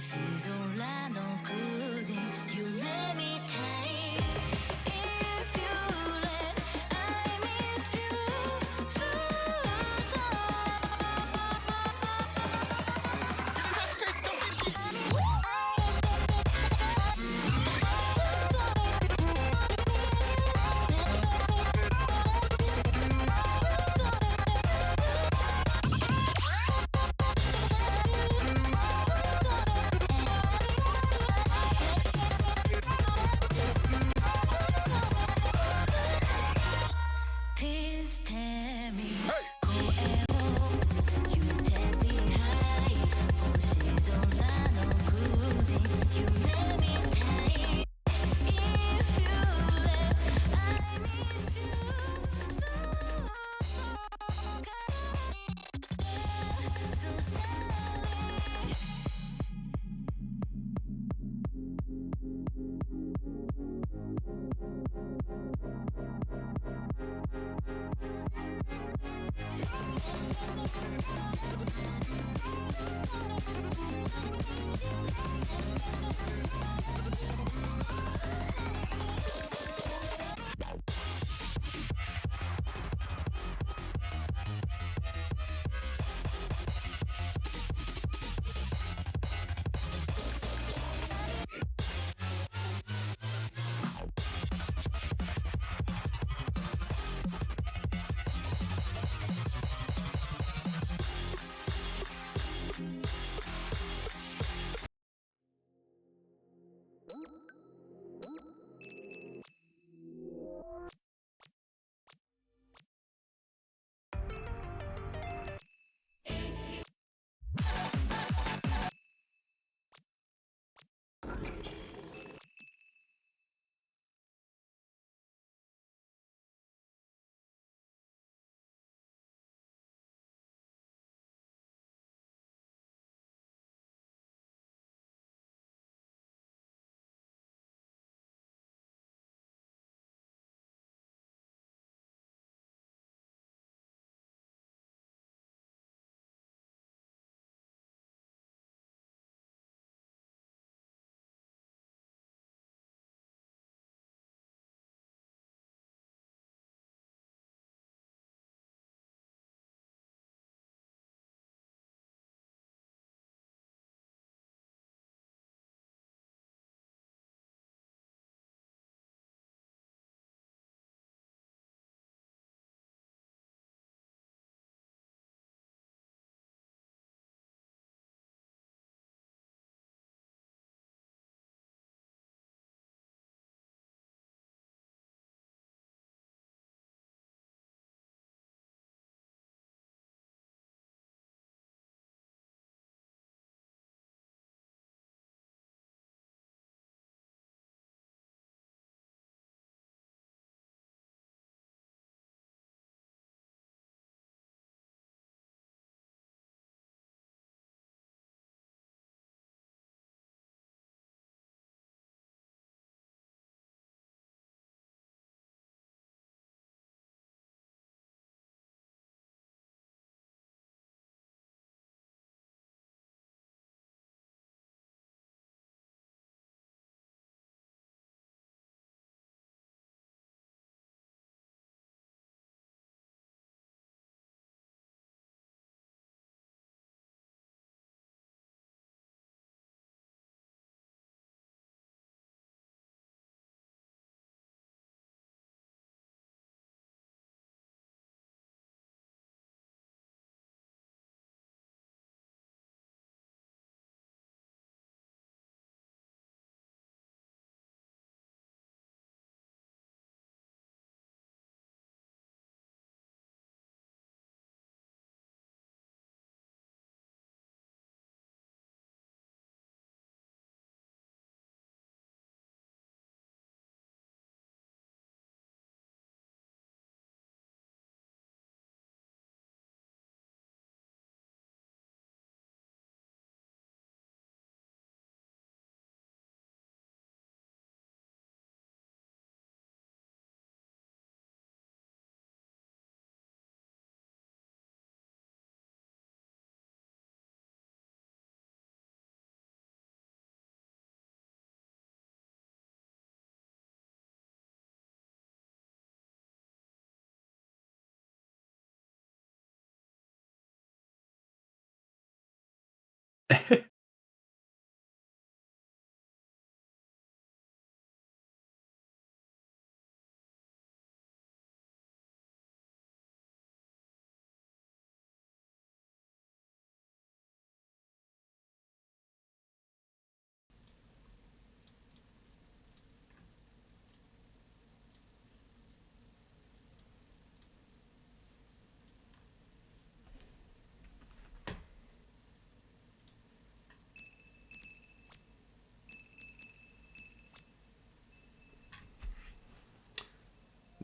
空の空で夢みたい If you let I miss you so Please tell me 声を You take me high 星空の空で夢みたい If you let I miss you so sorry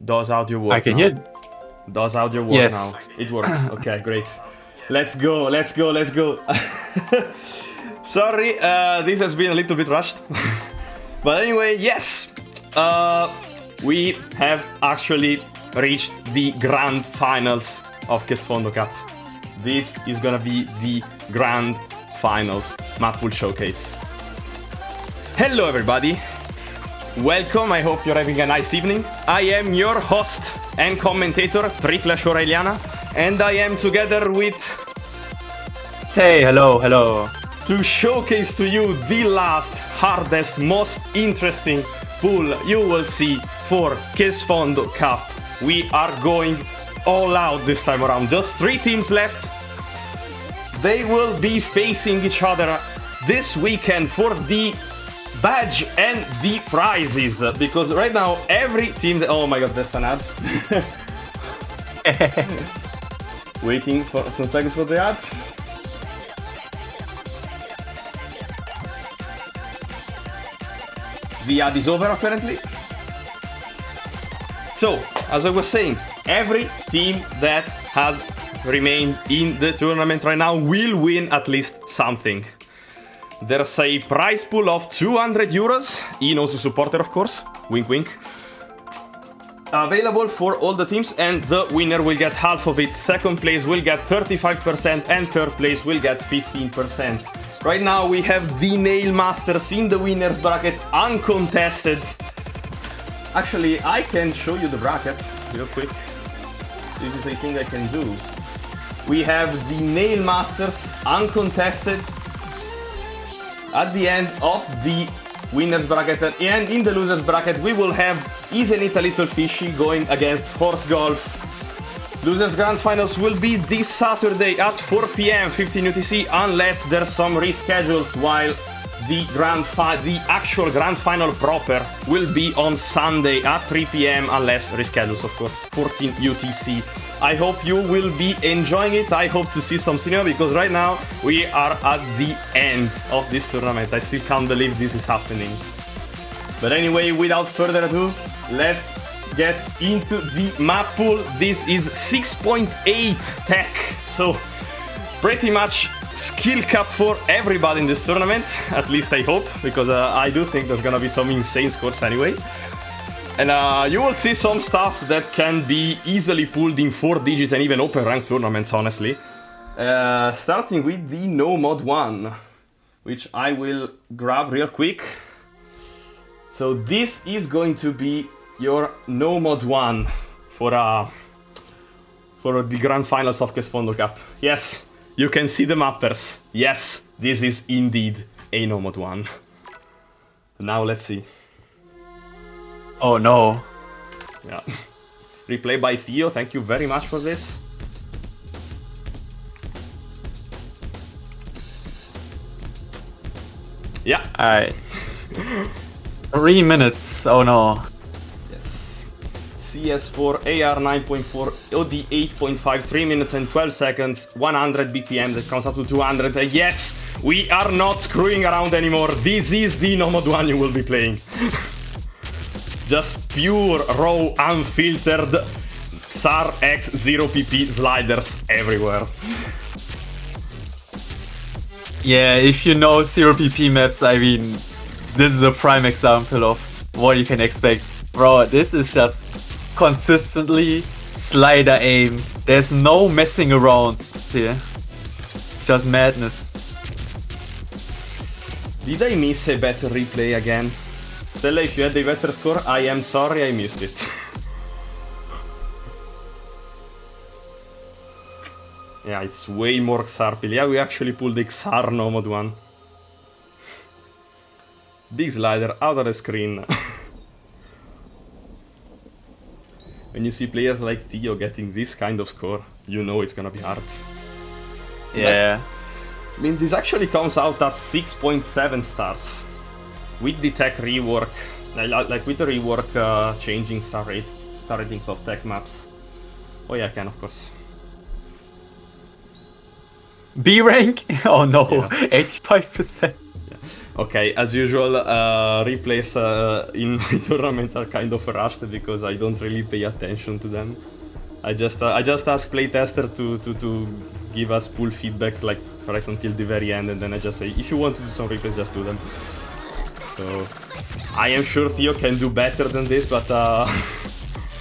Does audio work? I can now? hear. Does audio work Yes. now? It works. Okay, great. Let's go, let's go, let's go. Sorry, this has been a little bit rushed. But anyway, yes. We have actually reached the grand finals of Sfondo Cup. This is gonna be the grand finals Mappool showcase. Hello everybody. Welcome, I hope you're having a nice evening. I am your host and commentator, Triklash Aureliana, and I am together with... Hey, hello. to showcase to you the last, hardest, most interesting pool you will see for Sfondo Cup. We are going all out this time around. Just 3 teams left. They will be facing each other this weekend for the badge and the prizes, because right now every team oh my god, that's an ad. Waiting for some seconds for the ad. The ad is over apparently. So, as I was saying, every team that has remained in the tournament right now will win at least something. There's a prize pool of 200 euros, Ino's supporter of course, wink wink, available for all the teams, and the winner will get half of it. Second place will get 35% and third place will get 15%. Right now we have the Nail Masters in the winner's bracket, uncontested. Actually, I can show you the bracket real quick. This is a thing I can do. We have the Nail Masters uncontested at the end of the winner's bracket, and in the loser's bracket we will have Isn't It a Little Fishy going against Horse Golf. Losers Grand Finals will be this Saturday at 4 PM 15 UTC, unless there's some reschedules, while the actual Grand Final proper will be on Sunday at 3 PM, unless reschedules, of course, 14 UTC. I hope you will be enjoying it. I hope to see some cinema, because right now we are at the end of this tournament. I still can't believe this is happening. But anyway, without further ado, let's get into the Mappool. This is 6.8 tech, so pretty much skill cap for everybody in this tournament, at least I hope, because I do think there's gonna be some insane scores anyway. And you will see some stuff that can be easily pulled in 4-digit and even open rank tournaments, honestly. Starting with the No Mod 1, which I will grab real quick. So this is going to be your No Mod 1 for the Grand Finals of Sfondo Cup. Yes, you can see the mappers. Yes, this is indeed a No Mod 1. Now let's see. Oh no. Yeah. Replay by Theo, thank you very much for this. Yeah. Alright. 3 minutes. Oh no. Yes. CS4, AR 9.4, OD 8.5, 3 minutes and 12 seconds, 100 BPM, that comes up to 200. Yes, we are not screwing around anymore. This is the No Mod 1 you will be playing. Just pure, raw, unfiltered SAR X 0PP sliders everywhere. Yeah, if you know 0PP maps, I mean, this is a prime example of what you can expect. Bro, this is just consistently slider aim. There's no messing around here. Just madness. Did I miss a better replay again? Stella, if you had a better score, I am sorry I missed it. Yeah, it's way more XR pill. Yeah, we actually pulled the XR Nomad one. Big slider out of the screen. When you see players like Theo getting this kind of score, you know it's gonna be hard. Yeah. I mean, this actually comes out at 6.7 stars. With the tech rework, like with the rework changing star ratings of tech maps. Oh yeah, I can, of course. B rank? Oh no, Yeah. 85%. Okay, as usual, replays in my tournament are kind of rushed because I don't really pay attention to them. I just ask playtester to give us full feedback, like right until the very end, and then I just say, if you want to do some replays, just do them. So I am sure Theo can do better than this, but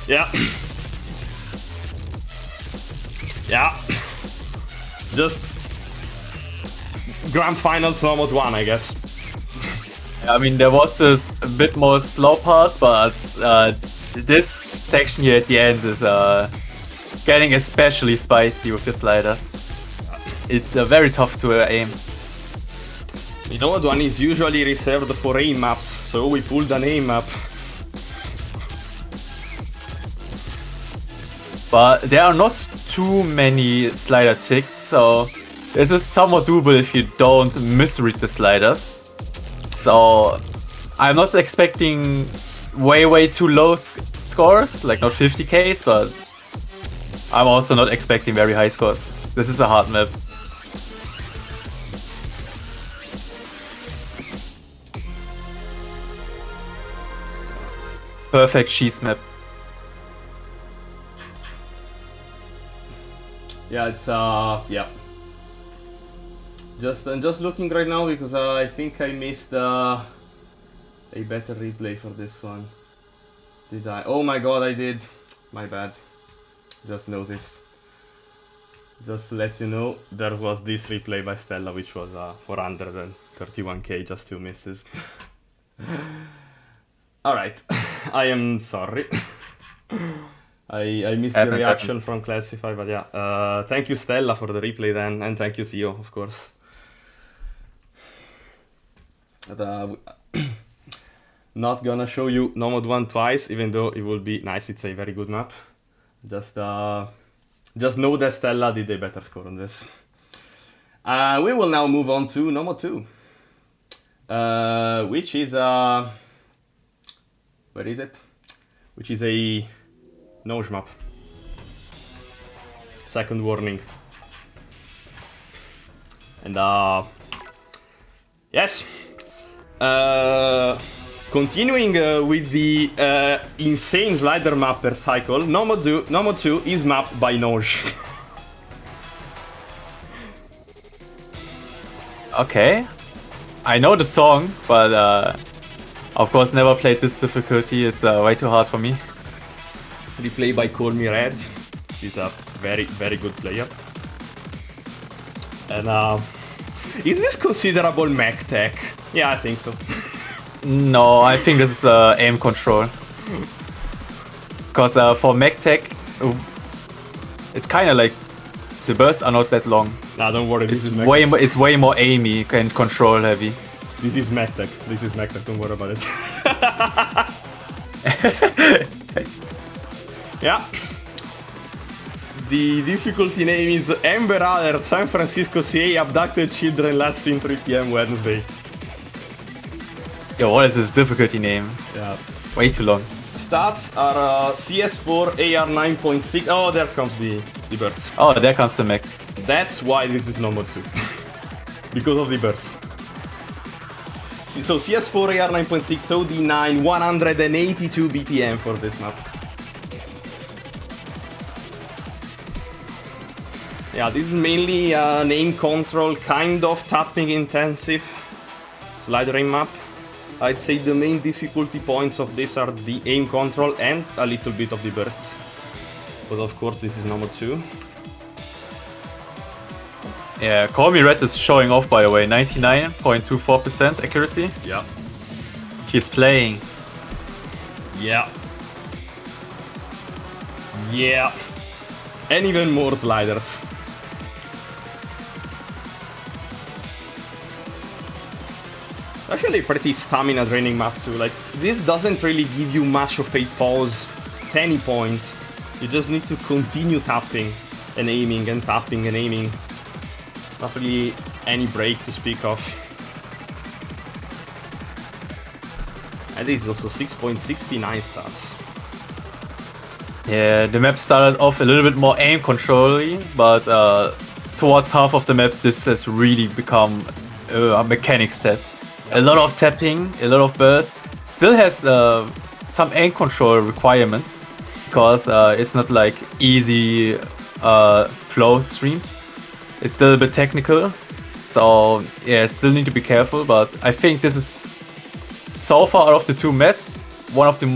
yeah, yeah, just grand finals Nomad 1, I guess. I mean, there was this a bit more slow part, but this section here at the end is getting especially spicy with the sliders. It's very tough to aim. The Nomad 1 is usually reserved for aim maps, so we pulled an aim map. But there are not too many slider ticks, so this is somewhat doable if you don't misread the sliders. So I'm not expecting way too low scores, like not 50Ks, but I'm also not expecting very high scores. This is a hard map. Perfect cheese map. Yeah, it's yeah. I'm just looking right now because I think I missed a better replay for this one. Did I? Oh my god, I did. My bad. Just noticed. Just to let you know, there was this replay by Stella, which was 431k, just 2 misses. Alright, I am sorry. I missed the reaction from Classify, but yeah. Thank you, Stella, for the replay then, and thank you, Theo, of course. But, not gonna show you Nomad 1 twice, even though it will be nice. It's a very good map. Just know that Stella did a better score on this. We will now move on to Nomad 2, which is where is it? Which is a nose map. Second warning. And yes. Continuing with the insane slider map per cycle, Nomad 2 is mapped by Noj. Okay. I know the song, but of course never played this difficulty. It's way too hard for me. Replay by Call Me Red. He's a very good player. And is this considerable mech tech? Yeah, I think so. No, I think this is aim control. Because for mech tech, it's kind of like the bursts are not that long. Nah, don't worry. It's way more aimy and control heavy. This is mech tech. Don't worry about it. Yeah. The difficulty name is Amber Alert, San Francisco CA abducted children last seen 3 PM Wednesday. Yo, what is this difficulty name? Yeah. Way too long. Stats are CS4 AR 9.6. Oh, there comes the bursts. Oh, there comes the mech. That's why this is Nomad 2. Because of the bursts. So CS4 AR 9.6, OD9, 182 BPM for this map. Yeah, this is mainly an aim control, kind of tapping intensive slider aim map. I'd say the main difficulty points of this are the aim control and a little bit of the bursts. But of course this is Nomad 2. Yeah, Call Me Red is showing off, by the way. 99.24% accuracy. Yeah. He's playing. Yeah. Yeah. And even more sliders. actually a pretty stamina draining map too. Like, this doesn't really give you much of a pause at any point. You just need to continue tapping and aiming and tapping and aiming. Not really any break to speak of. And this is also 6.69 stars. Yeah, the map started off a little bit more aim controlling, but towards half of the map this has really become a mechanics test. A lot of tapping, a lot of bursts. Still has some aim control requirements, because it's not like easy flow streams. It's still a bit technical, so yeah, still need to be careful, but I think this is, so far out of the two maps, one of the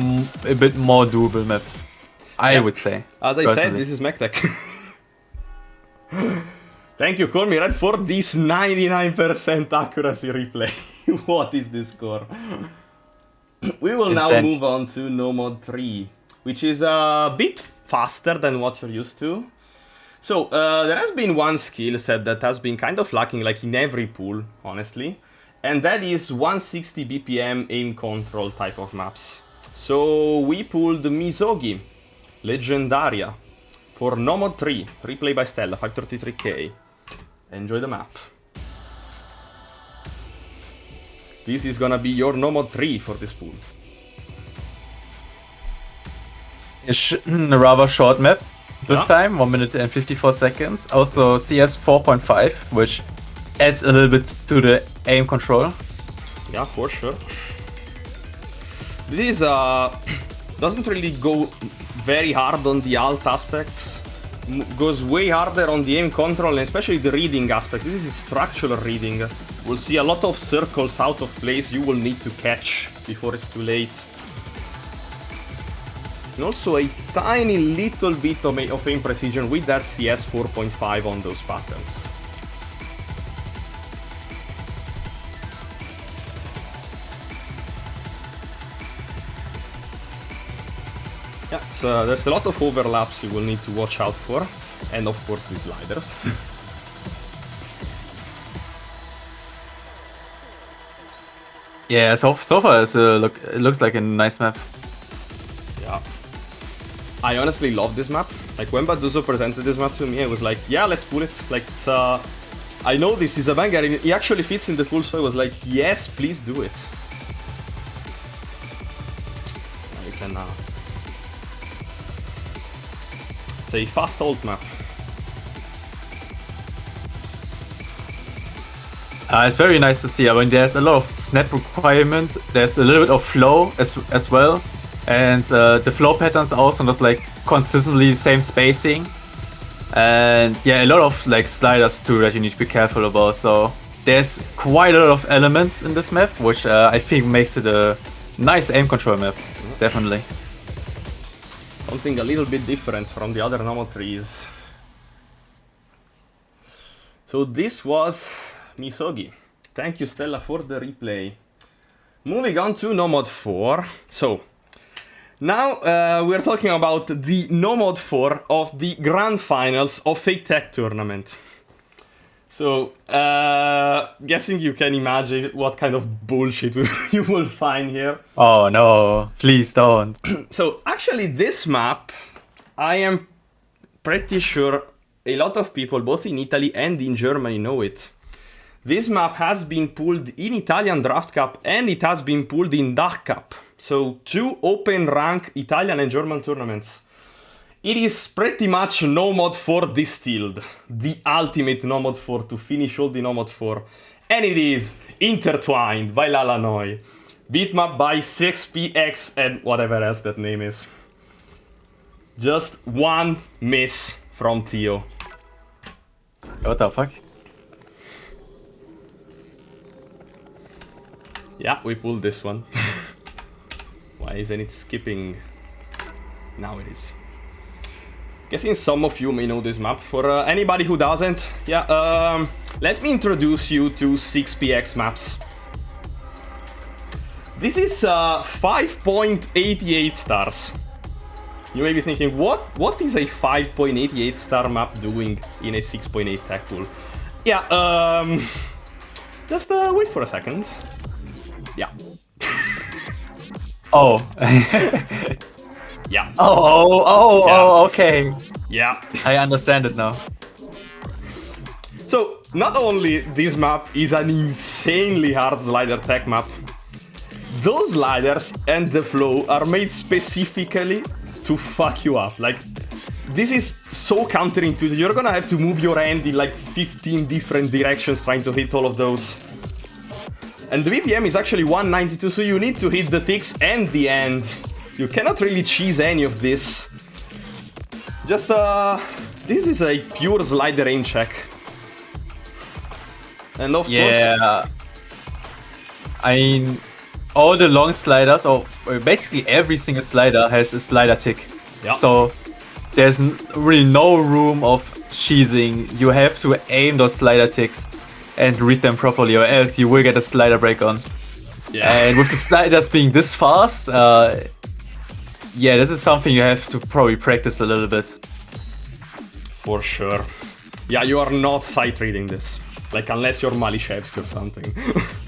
a bit more doable maps, I would say. As I said, this is MechTech. Thank you, Call Me Red, for this 99% accuracy replay. What is this score? We will now move on to No Mod 3, which is a bit faster than what you're used to. So, there has been one skill set that has been kind of lacking, like in every pool, honestly. And that is 160 BPM aim control type of maps. So, we pulled Misogi, Legendaria, for No Mod 3, replay by Stella, 533k. Enjoy the map. This is gonna be your No Mod 3 for this pool. It's a rather short map this time, 1 minute and 54 seconds. Also CS 4.5, which adds a little bit to the aim control. Yeah, for sure. This doesn't really go very hard on the alt aspects. Goes way harder on the aim control, and especially the reading aspect. This is structural reading. We'll see a lot of circles out of place you will need to catch before it's too late. And also a tiny little bit of aim precision with that CS 4.5 on those patterns. Yeah, so there's a lot of overlaps you will need to watch out for, and of course the sliders. Yeah, so far it looks like a nice map. Yeah. I honestly love this map. Like, when Bazuzo presented this map to me, I was like, yeah, let's pull it. Like, it's, I know this is a banger, he actually fits in the pool, so I was like, yes, please do it. I can, it's a fast ult map. It's very nice to see. I mean, there's a lot of snap requirements. There's a little bit of flow as well, and the flow patterns are also not like consistently the same spacing. And yeah, a lot of like sliders too that you need to be careful about. So there's quite a lot of elements in this map, which I think makes it a nice aim control map. Definitely. Something a little bit different from the other No Mod 3s. So this was Misogi. Thank you, Stella, for the replay. Moving on to No Mod 4. So, now we're talking about the No Mod 4 of the Grand Finals of a tech tournament. So, guessing you can imagine what kind of bullshit you will find here. Oh no, please don't. So, actually this map, I am pretty sure a lot of people, both in Italy and in Germany, know it. This map has been pulled in Italian Draft Cup, and it has been pulled in DACH Cup. So, 2 open rank Italian and German tournaments. It is pretty much No Mod 4 distilled. The ultimate No Mod 4 to finish all the No Mod 4. And it is Intertwined by Lalanoy. Bitmap by 6PX and whatever else that name is. Just one miss from Theo. What the fuck? Yeah, we pulled this one. Why isn't it skipping? Now it is. Guessing some of you may know this map. For anybody who doesn't, yeah, let me introduce you to 6PX maps. This is 5.88 stars. You may be thinking, what is a 5.88 star map doing in a 6.8 tech pool? Yeah, just wait for a second. Yeah. Oh. Yeah. Oh, okay. Yeah. I understand it now. So, not only this map is an insanely hard slider tech map, those sliders and the flow are made specifically to fuck you up. Like, this is so counterintuitive. You're gonna have to move your hand in like 15 different directions trying to hit all of those. And the BPM is actually 192, so you need to hit the ticks and the end. You cannot really cheese any of this. Just, this is a pure slider aim check. And of course... I mean, all the long sliders, or basically every single slider has a slider tick. Yeah. So there's really no room of cheesing. You have to aim those slider ticks and read them properly, or else you will get a slider break on. Yeah. And with the sliders being this fast, yeah, this is something you have to probably practice a little bit. For sure. Yeah, you are not sight reading this. Like, unless you're Malishevsky or something,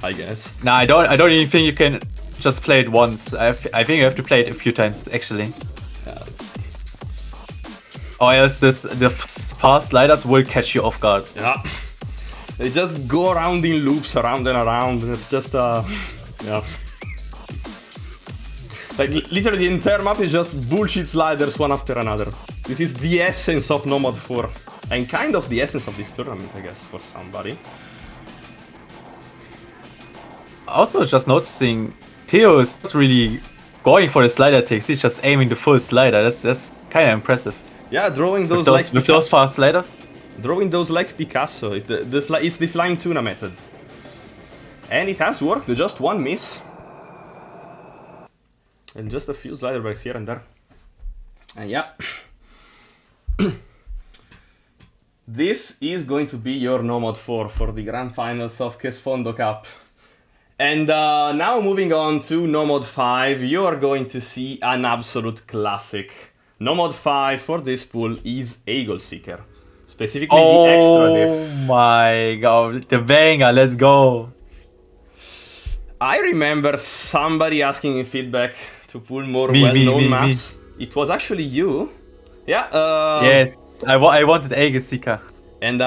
I guess. Nah, I don't even think you can just play it once. I think you have to play it a few times, actually. Yeah. Or else the fast sliders will catch you off guard. Yeah. They just go around in loops, around and around, and it's just, yeah. Like, literally the entire map is just bullshit sliders one after another. This is the essence of No Mod 4. And kind of the essence of this tournament, I guess, for somebody. Also, just noticing, Theo is not really going for the slider ticks. He's just aiming the full slider. That's kind of impressive. Yeah, drawing those with those fast sliders. Drawing those like Picasso. It's the flying tuna method. And it has worked. Just one miss. And just a few slider breaks here and there. And yeah. This is going to be your No Mod 4 for the Grand Finals of Sfondo Cup. And now moving on to No Mod 5, you are going to see an absolute classic. No Mod 5 for this pool is Eagle Seeker. Specifically the extra diff. Oh my god, the banger, let's go. I remember somebody asking in feedback to pull more well-known maps. It was actually you. Yeah. Yes, I wanted Eagle Seeker. And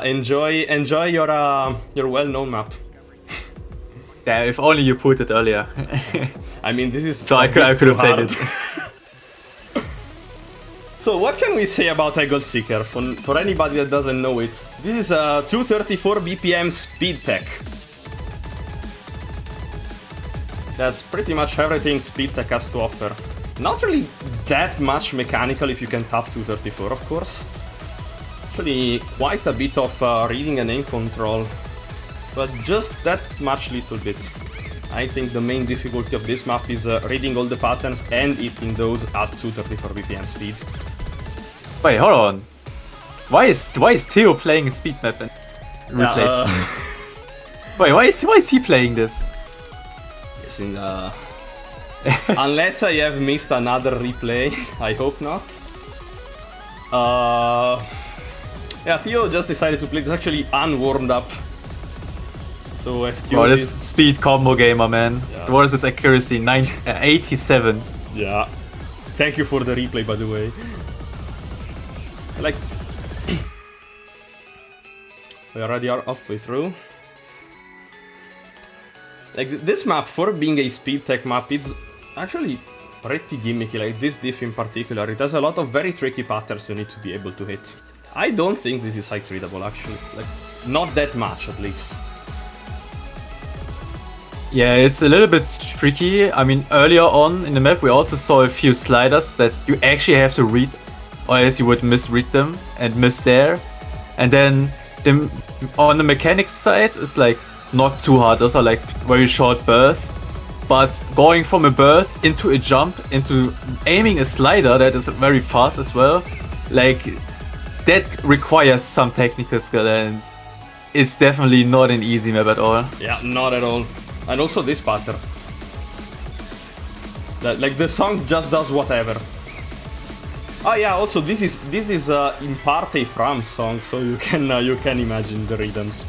enjoy your well-known map. Yeah, if only you put it earlier. I mean, this is so I could have played it. So what can we say about Eagle Seeker for anybody that doesn't know it? This is a 234 BPM speed tech. That's pretty much everything speed tech has to offer. Not really that much mechanical if you can tap 234, of course. Actually, quite a bit of reading and aim control. But just that much little bit. I think the main difficulty of this map is reading all the patterns and hitting those at 234 BPM speed. Wait, hold on. Why is Theo playing a speed map and replace? Wait, why is he playing this? Guessing, unless I have missed another replay, I hope not. Yeah, Theo just decided to play this actually unwarmed up. So excuses. Oh, this speed combo gamer, man. Yeah. What is this accuracy? 87. Yeah. Thank you for the replay, by the way. Like, we already are halfway through. Like, this map, for being a speed tech map, is actually pretty gimmicky. Like, this diff in particular, it has a lot of very tricky patterns you need to be able to hit. I don't think this is sight readable, actually. Like, not that much, at least. Yeah, it's a little bit tricky. I mean, earlier on in the map, we also saw a few sliders that you actually have to read, or else you would misread them and miss there. And then on the mechanics side, it's like not too hard. Those are like very short bursts. But going from a burst into a jump, into aiming a slider that is very fast as well, like that requires some technical skill, and it's definitely not an easy map at all. Yeah, not at all. And also this pattern. Like the song just does whatever. Oh yeah, also this is in part a Fram song, so you can imagine the rhythms.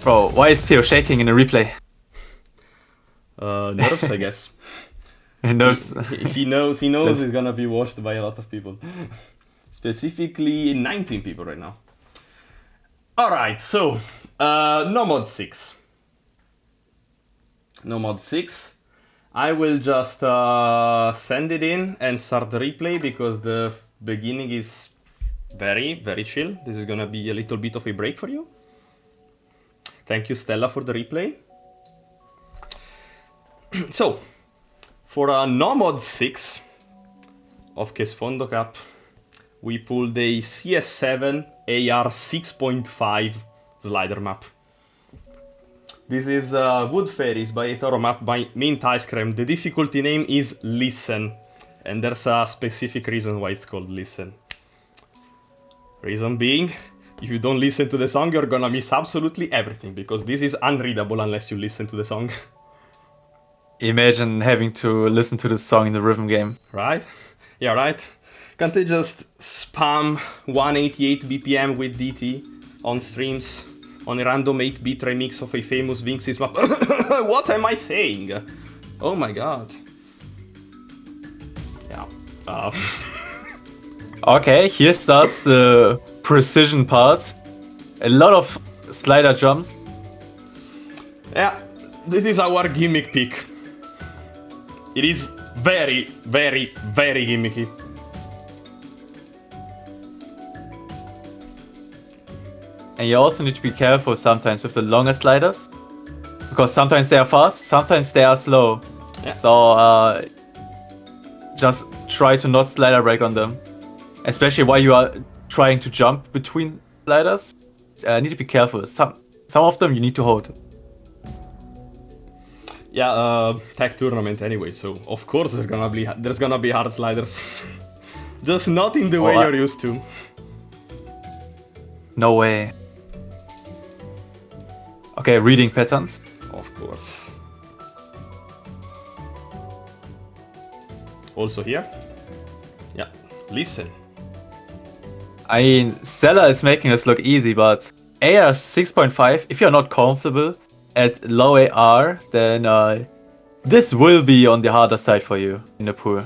Bro, why is Theo shaking in the replay? nerves, I guess. Nerves. He knows he's gonna be watched by a lot of people. Specifically 19 people right now. Alright, so no mod 6. No mod 6. I will just send it in and start the replay because the beginning is very, very chill. This is gonna be a little bit of a break for you. Thank you, Stella, for the replay. So, for a no mod 6 of Sfondo Cup, we pulled a CS7 AR 6.5 slider map. This is Wood Fairies by Toro map by Mint Ice Cream. The difficulty name is Listen, and there's a specific reason why it's called Listen. Reason being, if you don't listen to the song, you're gonna miss absolutely everything, because this is unreadable unless you listen to the song. Imagine having to listen to this song in the rhythm game. Right? Yeah, right. Can't they just spam 188 BPM with DT on streams on a random 8-bit remix of a famous Vinx's map? What am I saying? Oh my god. Yeah. Okay, here starts the precision part. A lot of slider jumps. Yeah, this is our gimmick pick. It is very, very, very gimmicky. And you also need to be careful sometimes with the longer sliders. Because sometimes they are fast, sometimes they are slow. Yeah. So just try to not slider break on them. Especially while you are trying to jump between sliders. Need to be careful. Some of them you need to hold. Yeah, tech tournament anyway, so of course there's gonna be hard sliders. Just not in the way you're used to. No way. Okay, reading patterns. Of course. Also here. Yeah, listen. I mean, Stella is making this look easy, but AR 6.5, if you're not comfortable at low AR, then this will be on the harder side for you in the pool.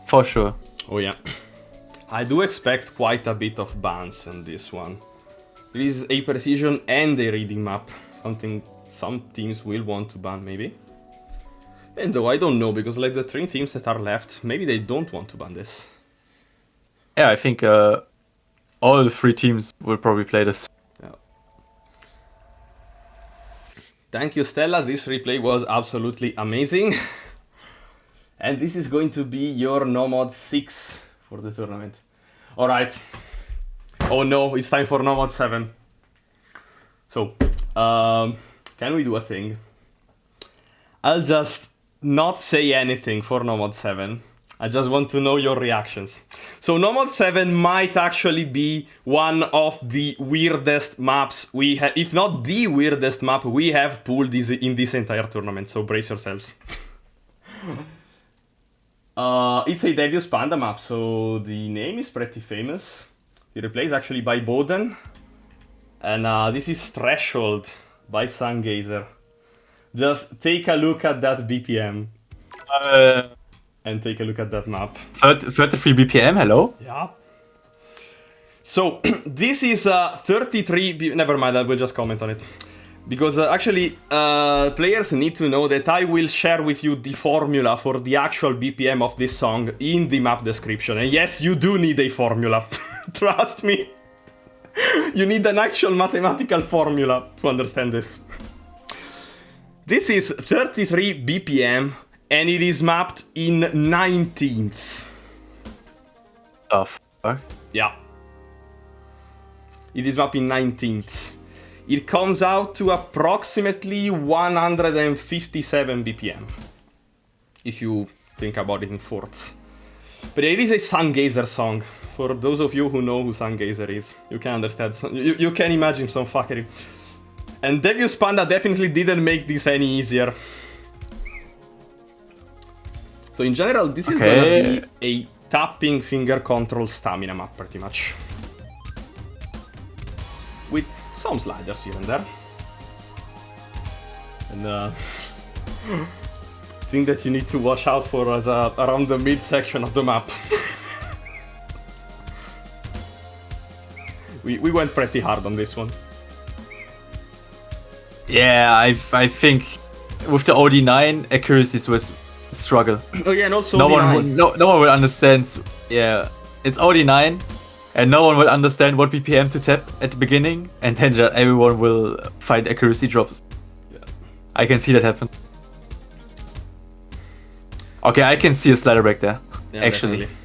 For sure. Oh yeah. I do expect quite a bit of bans in this one. It is a precision and a reading map. Something some teams will want to ban, maybe. And though I don't know, because like the 3 teams that are left, maybe they don't want to ban this. Yeah, I think all 3 teams will probably play this. Yeah. Thank you, Stella. This replay was absolutely amazing. And this is going to be your no mod 6 for the tournament. Alright. Oh no, it's time for no mod 7. So, can we do a thing? I'll just not say anything for no mod 7. I just want to know your reactions. So no mod 7 might actually be one of the weirdest maps we have, if not the weirdest map we have pulled in this entire tournament, so brace yourselves. It's a Devious Panda map, so the name is pretty famous. The replay is actually by Boden. And this is Threshold by Sungazer. Just take a look at that BPM. And take a look at that map. 33 BPM, hello? Yeah. So, this is 33... Never mind, I will just comment on it. Because actually, players need to know that I will share with you the formula for the actual BPM of this song in the map description. And yes, you do need a formula. Trust me. You need an actual mathematical formula to understand this. This is 33 BPM, and it is mapped in 19ths. Oh, fuck. Yeah. It is mapped in 19ths. It comes out to approximately 157 BPM. If you think about it in fourths. But it is a Sungazer song. For those of you who know who Sungazer is, you can understand. You can imagine some fuckery. And Devious Panda definitely didn't make this any easier. So in general, this is gonna be a tapping finger control stamina map, pretty much. With some sliders here and there. And thing that you need to watch out for is around the mid section of the map. we went pretty hard on this one. Yeah, I think with the OD9 accuracies was a struggle. Oh yeah, and also no OD9. one will understand. Yeah, it's OD9, and no one will understand what BPM to tap at the beginning, and then everyone will find accuracy drops. Yeah. I can see that happen. Okay, I can see a slider break there. Yeah, actually. Definitely.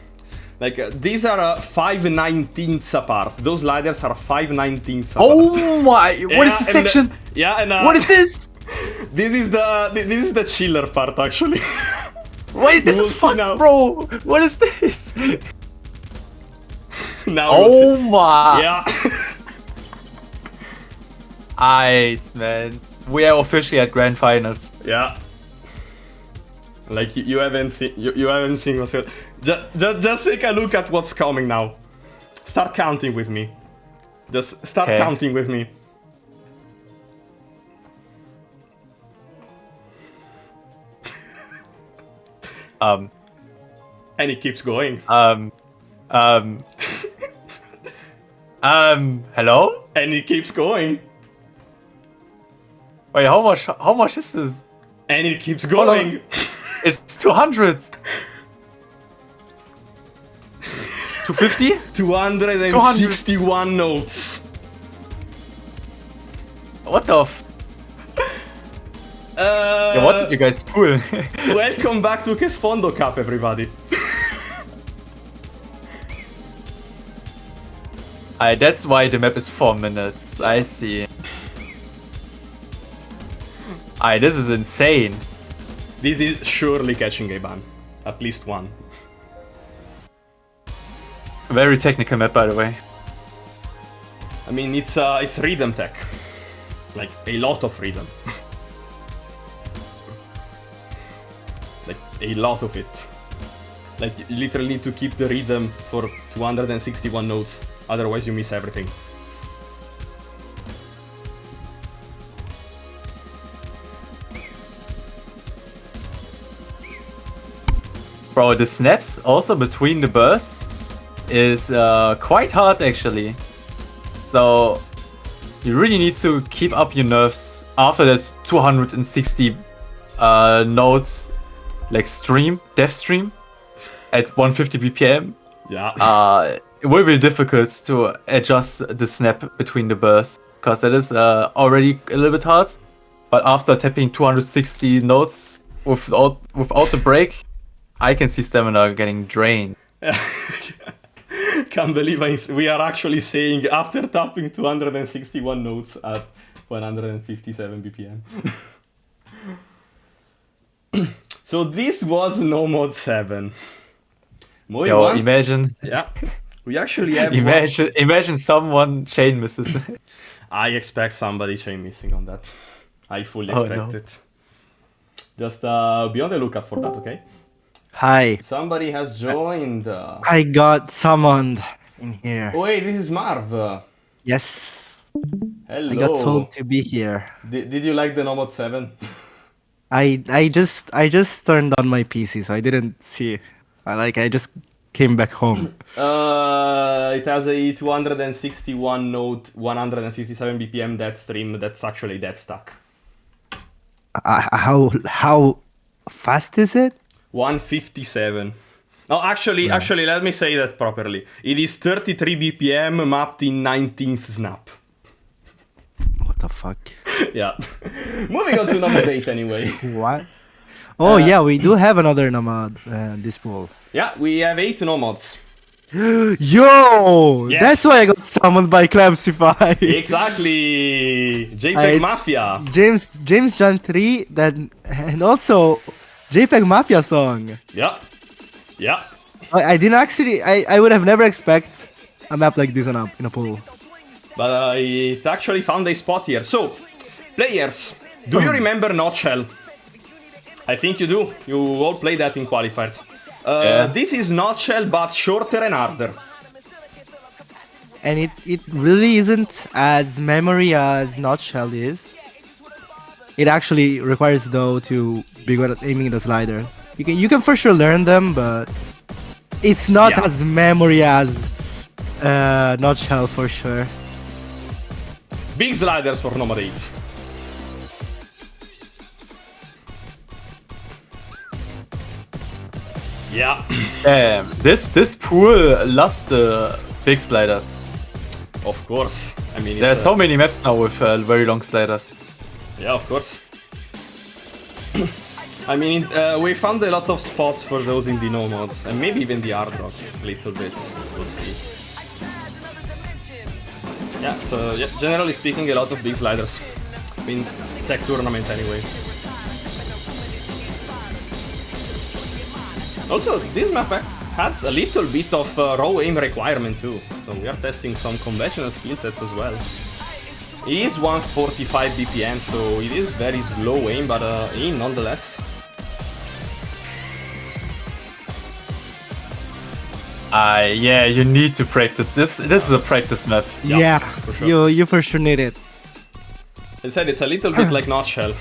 Like, these are 5/19ths apart. Those sliders are 5/19ths apart. Oh my! What is the section? And what is this? This is the chiller part, actually. Wait, this We'll is see fucked, now. bro. What is this? Now Oh we'll see. my! Yeah. Aight, man. We are officially at grand finals. Yeah. Like, you haven't seen what's going. Just take a look at what's coming now. Start counting with me. Just start Okay. counting with me. And it keeps going. Hello? And it keeps going. Wait, how much is this? And it keeps Hold on. going. It's 200. 250? 261 notes. What the yeah, what did you guys pull? Welcome back to Sfondo Cup, everybody. That's why the map is 4 minutes. I see. This is insane. This is surely catching a ban. At least one. Very technical map, by the way. I mean, it's rhythm tech. Like, a lot of rhythm. Like, a lot of it. Like, you literally need to keep the rhythm for 261 notes. Otherwise, you miss everything. Bro, the snaps also between the bursts is quite hard actually. So you really need to keep up your nerves after that 260 notes like death stream at 150 BPM. Yeah. It will be difficult to adjust the snap between the bursts because that is already a little bit hard. But after tapping 260 notes without the break, I can see stamina getting drained. Can't believe we are actually saying after tapping 261 notes at 157 BPM. So this was No Mod 7. Muy Yo, one. imagine. Yeah. We actually have Imagine someone chain misses. I expect somebody chain missing on that. I fully Oh, expect no. it. Just be on the lookout for that, okay? Hi. Somebody has joined. I got summoned in here. Wait, this is Marv. Yes. Hello. I got told to be here. Did you like the No Mod 7? I just turned on my PC, so I didn't see. I just came back home. It has a 261 note, 157 BPM death stream. That's actually dead stack. How fast is it? 157. Oh, actually, let me say that properly. It is 33 BPM mapped in 19th snap. What the fuck? Yeah. Moving on to number 8 anyway. What? Oh yeah, we do have another Namad this pool. Yeah, we have 8 no mods. Yo! Yes. That's why I got summoned by Clamsify. Exactly! JPEG It's Mafia. James John 3 and also JPEG Mafia song. Yeah. Yeah. I didn't actually I would have never expect a map like this in a pool. But it actually found a spot here. So, players, do you remember Notshell? I think you do. You all played that in qualifiers. Yeah. This is Notshell, but shorter and harder. And it really isn't as memory as Nutshell is. it actually requires though to be good at aiming the slider. You can for sure learn them, but it's not Yeah. as memory as Nutshell for sure. Big sliders for Nomad 8. Yeah. Damn, this pool loves the big sliders. Of course. I mean, There are it's so many maps now with very long sliders. yeah, of course. I mean, we found a lot of spots for those in the no mods, and maybe even the hard rock a little bit. We'll see. Yeah, so yeah, generally speaking, a lot of big sliders in tech tournament anyway. Also, this map has a little bit of raw aim requirement too, so we are testing some conventional skill sets as well. It is 145 BPM, so it is very slow aim, but aim nonetheless. Yeah, you need to practice. This is a practice map. Yeah, for sure. you for sure need it. I said it's a little bit like Nutshell.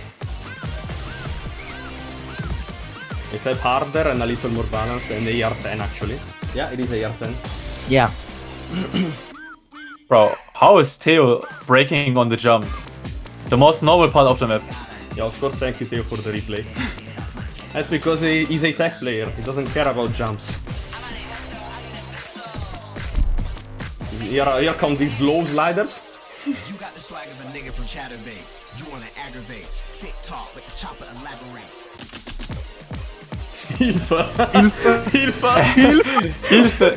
Except harder and a little more balanced than AR10 actually. Yeah, it is AR10. Yeah. Bro, how is Theo breaking on the jumps? The most novel part of the map. Yeah, of course, thank you Theo for the replay. That's because he's a tech player, he doesn't care about jumps. Here come these low sliders. You got the swag of a nigga from Chatterbait. You wanna aggravate, stick talk like a chopper elaborate. Hilfe! Hilfe!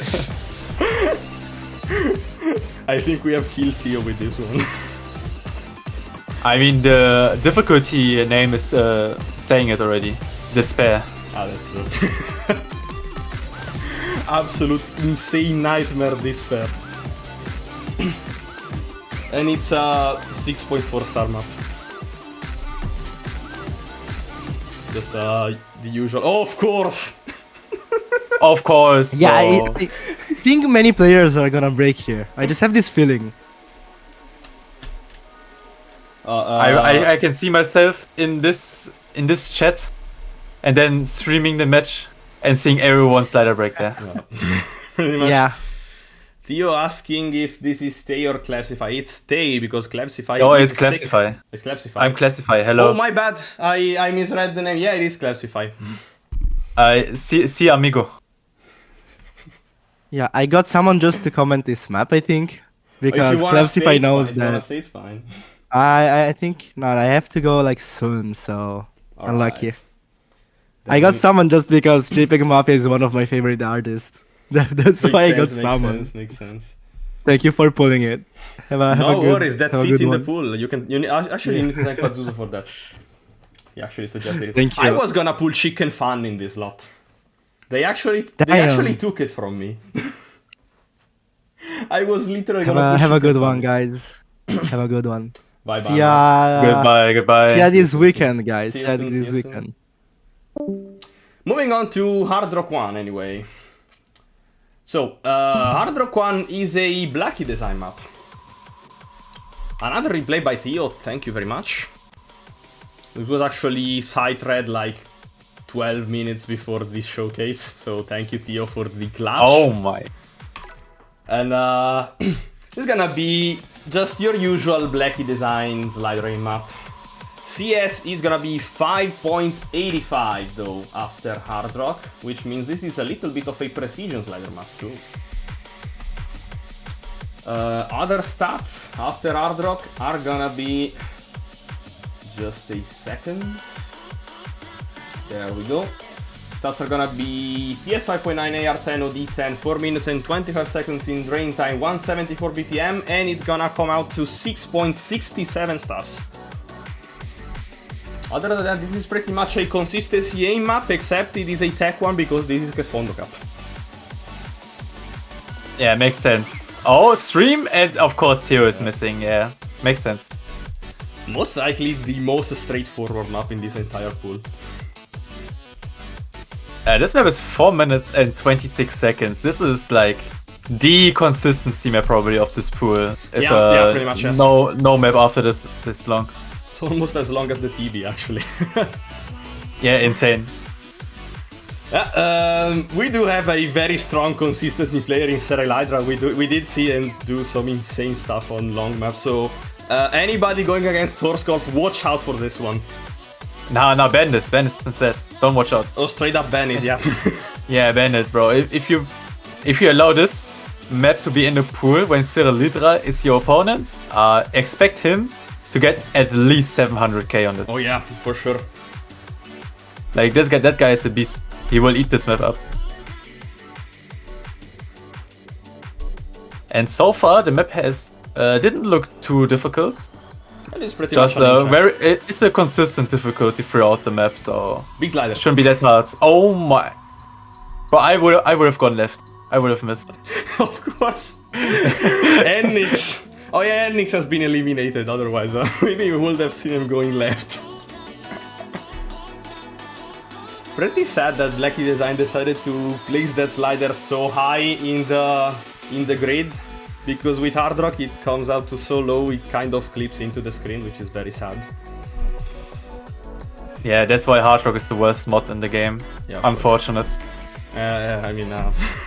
I think we have killed Theo with this one. I mean, the difficulty name is saying it already. Despair. Ah, that's true. Absolute insane nightmare despair. And it's a 6.4 star map. Just the usual. Oh, of course! Of course. Yeah, bro. I think many players are gonna break here. I just have this feeling. I can see myself in this chat, and then streaming the match and seeing everyone slider break there. Pretty much. Yeah. Theo asking if this is stay or classify. It's stay because classify. Oh, is it's classify. It's classify. I'm classify. Hello. Oh, my bad. I misread the name. Yeah, it is classify. See amigo. Yeah, I got someone just to comment this map, I think. Because If you wanna Classify stay, it's knows fine. If you wanna that. stay, it's fine. I think not. I have to go like soon, so unlucky. Alright. I got someone just because JPEG Mafia is one of my favorite artists. That's why I got someone. Makes sense. Thank you for pulling it. Have a No good, worries, that have a fit good in the one. pool. You actually need to thank Pazuzu for that. He actually suggested it. Thank you. I was gonna pull Chicken Fun in this lot. They actually Damn. took it from me. I was literally Have gonna a, pull have a Chicken good Fun. one, guys. Have a good one. Bye See bye. ya. Goodbye. See ya this weekend, guys. See See you ya soon, this see you soon. weekend. Moving on to Hard Rock 1 anyway. So, Hard Rock 1 is a Blackie design map. Another replay by Theo, thank you very much. It was actually side-read like 12 minutes before this showcase, so thank you Theo for the clutch. Oh my. And it's gonna be just your usual Blackie design slider aim map. CS is gonna be 5.85 though after Hard Rock, which means this is a little bit of a precision slider map too. Other stats after Hard Rock are gonna be just a second. There we go. Stats are gonna be CS 5.9 AR10 OD10 4 minutes and 25 seconds in drain time 174 BPM, and it's gonna come out to 6.67 stars. Other than that, this is pretty much a consistency aim map, except it is a tech one because this is a Sfondo Cup. Yeah, makes sense. Oh, stream and of course Theo is missing. Yeah, makes sense. Most likely the most straightforward map in this entire pool. This map is 4 minutes and 26 seconds. This is like the consistency map probably of this pool. If, Yeah, pretty much, yes. No map after this is this long. It's almost as long as the TB, actually. Yeah, insane. We do have a very strong consistency player in Sterile Hydra. We did see him do some insane stuff on long maps. So anybody going against Horse Golf, watch out for this one. No, Bandits instead. Don't watch out. Oh, straight up ban it, yeah. Yeah, Bandits, bro. If you allow this map to be in the pool when Sterile Hydra is your opponent, expect him to get at least 700k on it. Oh yeah, for sure. Like that guy is a beast. He will eat this map up. And so far the map has didn't look too difficult. That is pretty Just much it's a consistent difficulty throughout the map, so big slider. shouldn't be that hard. Oh my! But I would have gone left. I would have missed. Of course. And Nix. Oh yeah, Nix has been eliminated. Otherwise, maybe we would have seen him going left. Pretty sad that Blacky Design decided to place that slider so high in the grid, because with Hard Rock it comes out to so low it kind of clips into the screen, which is very sad. Yeah, that's why Hard Rock is the worst mod in the game. Yeah, unfortunate. I mean,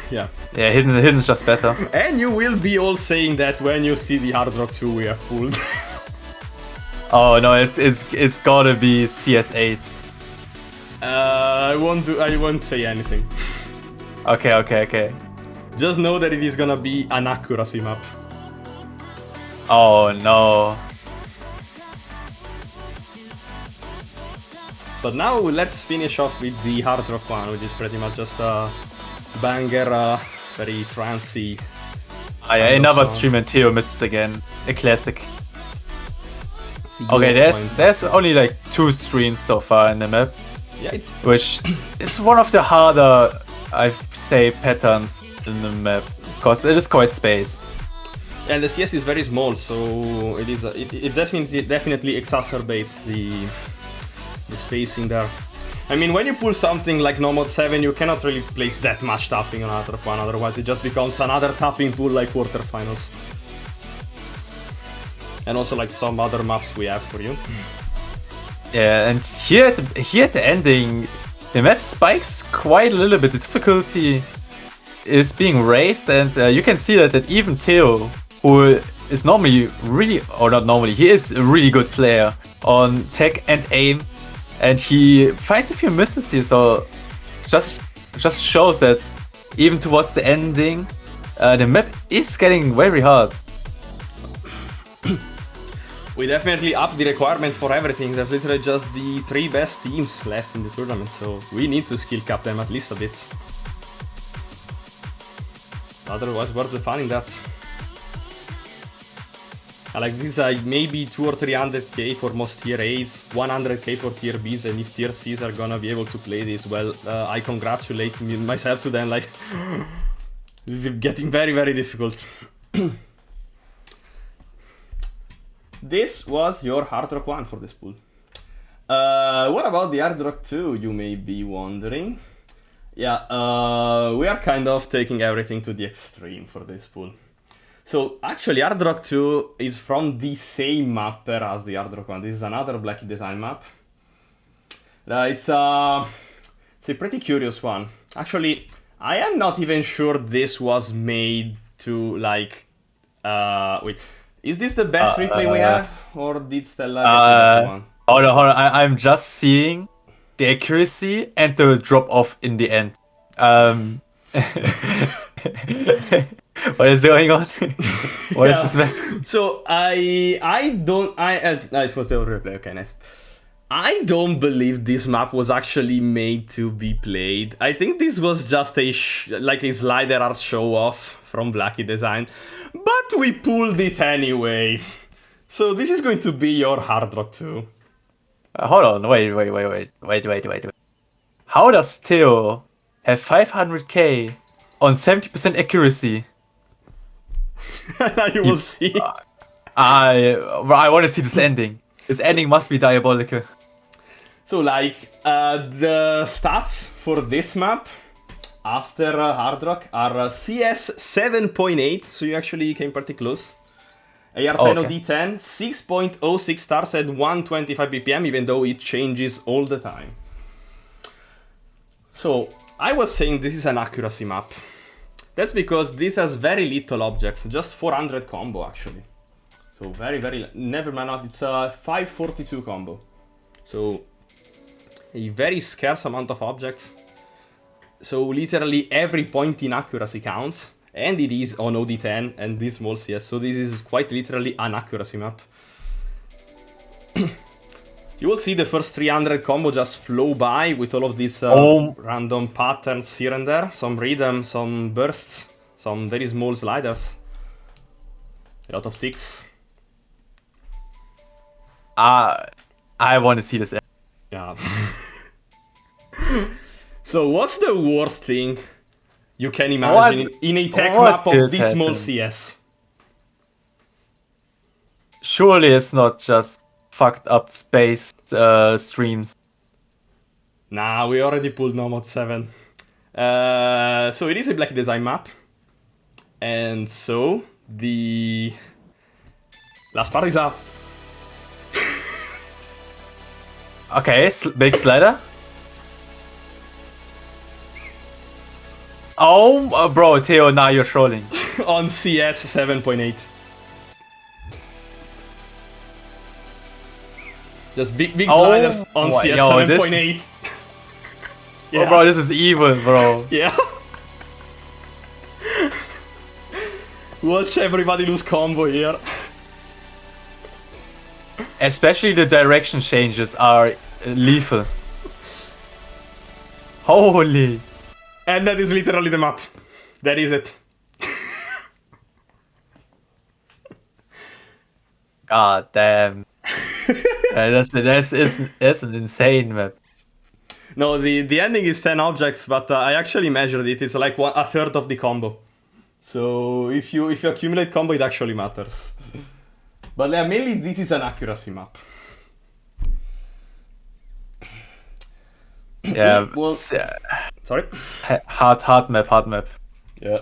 yeah. Yeah, hidden is just better. And you will be all saying that when you see the Hard Rock 2 we have pulled. Oh no, it's gotta be CS8. I won't say anything. Okay. Just know that it is gonna be an accuracy map. Oh no. But now let's finish off with the Hard Rock one, which is pretty much just a banger, very trancey. Yeah, another stream and Theo misses again. A classic. Okay, there's only like 2 streams so far in the map. Yeah, which is one of the harder, I say, patterns in the map, because it is quite spaced. And the CS is very small, so it definitely exacerbates the spacing there. I mean, when you pull something like No Mod 7, you cannot really place that much tapping on Hard Rock 1, otherwise it just becomes another tapping pool like quarterfinals. And also like some other maps we have for you. Yeah, and here at the ending, the map spikes quite a little bit. The difficulty is being raised, and you can see that even Theo, who is normally he is a really good player on tech and aim, and he finds a few misses here, so just shows that even towards the ending, the map is getting very hard. We definitely upped the requirement for everything. There's literally just the 3 best teams left in the tournament, so we need to skill cap them at least a bit. Otherwise, what's the fun in that? Like this, maybe 200 or 300k for most tier A's, 100k for tier B's, and if tier C's are gonna be able to play this, well, I congratulate myself to them. Like, this is getting very, very difficult. This was your Hard Rock 1 for this pool. What about the Hard Rock 2, you may be wondering? Yeah, we are kind of taking everything to the extreme for this pool. So, actually, Hard Rock 2 is from the same mapper as the Hard Rock 1. This is another Blacky Design map. It's a pretty curious one. Actually, I am not even sure this was made to, like... wait. Is this the best replay we have, or did Stella get one? Hold on. I'm just seeing the accuracy and the drop off in the end. What is going on? What is this map? So I for the replay. Okay, nice. I don't believe this map was actually made to be played. I think this was just a slider art show off from Blacky Design, but we pulled it anyway. So this is going to be your Hard Rock 2. Hold on, wait. How does Theo have 500k on 70% accuracy? Now you will see. I want to see this ending. This ending must be diabolical. So like, the stats for this map after Hard Rock are CS 7.8, so you actually came pretty close. AR10 Okay. OD10, 6.06 stars at 125 BPM, even though it changes all the time. So, I was saying this is an accuracy map. That's because this has very little objects, just 400 combo actually. So very, never mind, it's a 542 combo. So, a very scarce amount of objects. So literally every point in accuracy counts. And it is on OD10 and this small CS, so this is quite literally an accuracy map. You will see the first 300 combo just flow by with all of these random patterns here and there. Some rhythm, some bursts, some very small sliders. A lot of ticks. I want to see this. Yeah. So what's the worst thing you can imagine in a tech what map of could this small happen? CS? Surely it's not just fucked up space streams. Nah, we already pulled No Mod 7. So it is a black design map. And so the last part is up. Okay, big slider. Oh, bro, Theo, now you're trolling. On CS 7.8. Just big sliders on CS 7.8. Yeah. Oh, bro, this is evil, bro. Yeah. Watch everybody lose combo here. Especially the direction changes are lethal. Holy. And that is literally the map. That is it. God damn. That's an insane map. No, the ending is 10 objects, but I actually measured it. It's like a third of the combo. So if you accumulate combo, it actually matters. But mainly this is an accuracy map. Yeah. Well, sorry? Hard map. Yeah.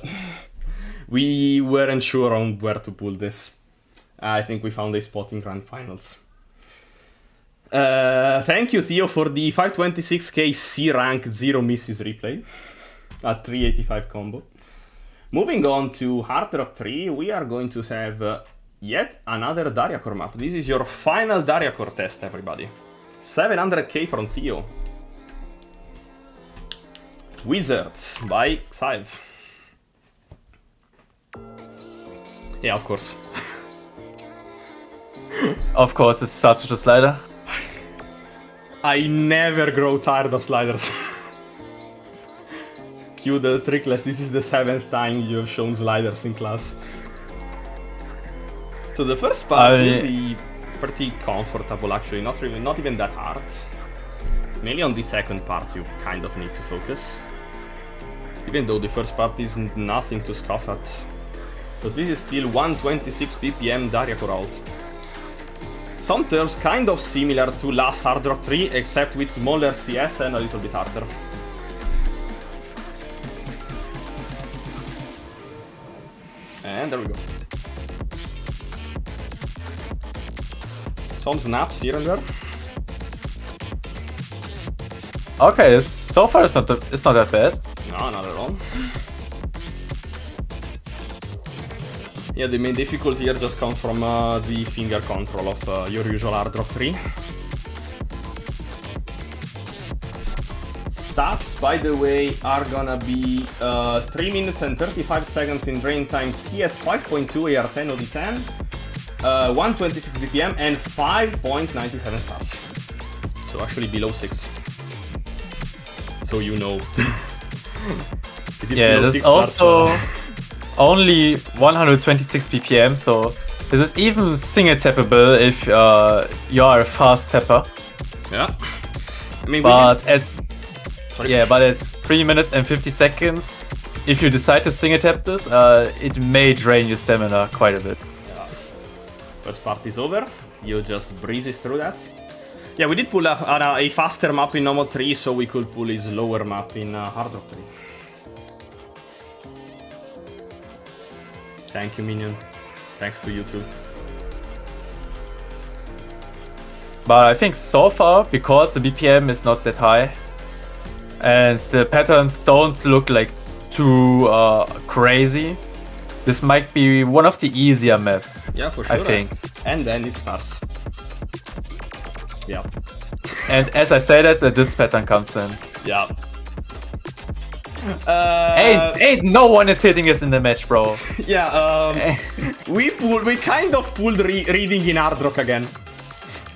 We weren't sure on where to pull this. I think we found a spot in Grand Finals. Thank you, Theo, for the 526k C rank 0 misses replay at 385 combo. Moving on to Hard Rock 3, we are going to have yet another Dariacore map. This is your final Dariacore test, everybody. 700k from Theo. Wizards by Xive. Yeah, of course. Of course, it starts with a slider. I never grow tired of sliders. Cue the trickless, this is the 7th time you've shown sliders in class. So the first part will be pretty comfortable actually, not even that hard. Mainly on the second part you kind of need to focus. Even though the first part is nothing to scoff at. But this is still 126 BPM Dariacore ult. Some terms kind of similar to last Hard Rock 3, except with smaller CS and a little bit harder. And there we go. Some snaps here and there. Okay, so far it's not that bad. No, not at all. Yeah, the main difficulty here just comes from the finger control of your usual Hard Rock 3. Stats, by the way, are gonna be 3 minutes and 35 seconds in drain time, CS 5.2, AR10 OD10, 126 BPM, and 5.97 stars. So actually below 6. So you know. Yeah, there's also only 126 BPM, so this is even single tappable if you are a fast tapper. Yeah. I mean, but at 3 minutes and 50 seconds, if you decide to single tap this, it may drain your stamina quite a bit. Yeah. First part is over. You just breezes through that. Yeah, we did pull a faster map in No Mod 3, so we could pull a slower map in Hard Rock 3. Thank you, Minion. Thanks to you too. But I think so far, because the BPM is not that high, and the patterns don't look like too crazy, this might be one of the easier maps. Yeah, for sure. I think. And then it starts. Yeah. And as I said that, this pattern comes in. Yeah. Ain't no one is hitting us in the match, bro. Yeah, we kind of pulled reading in hard rock again.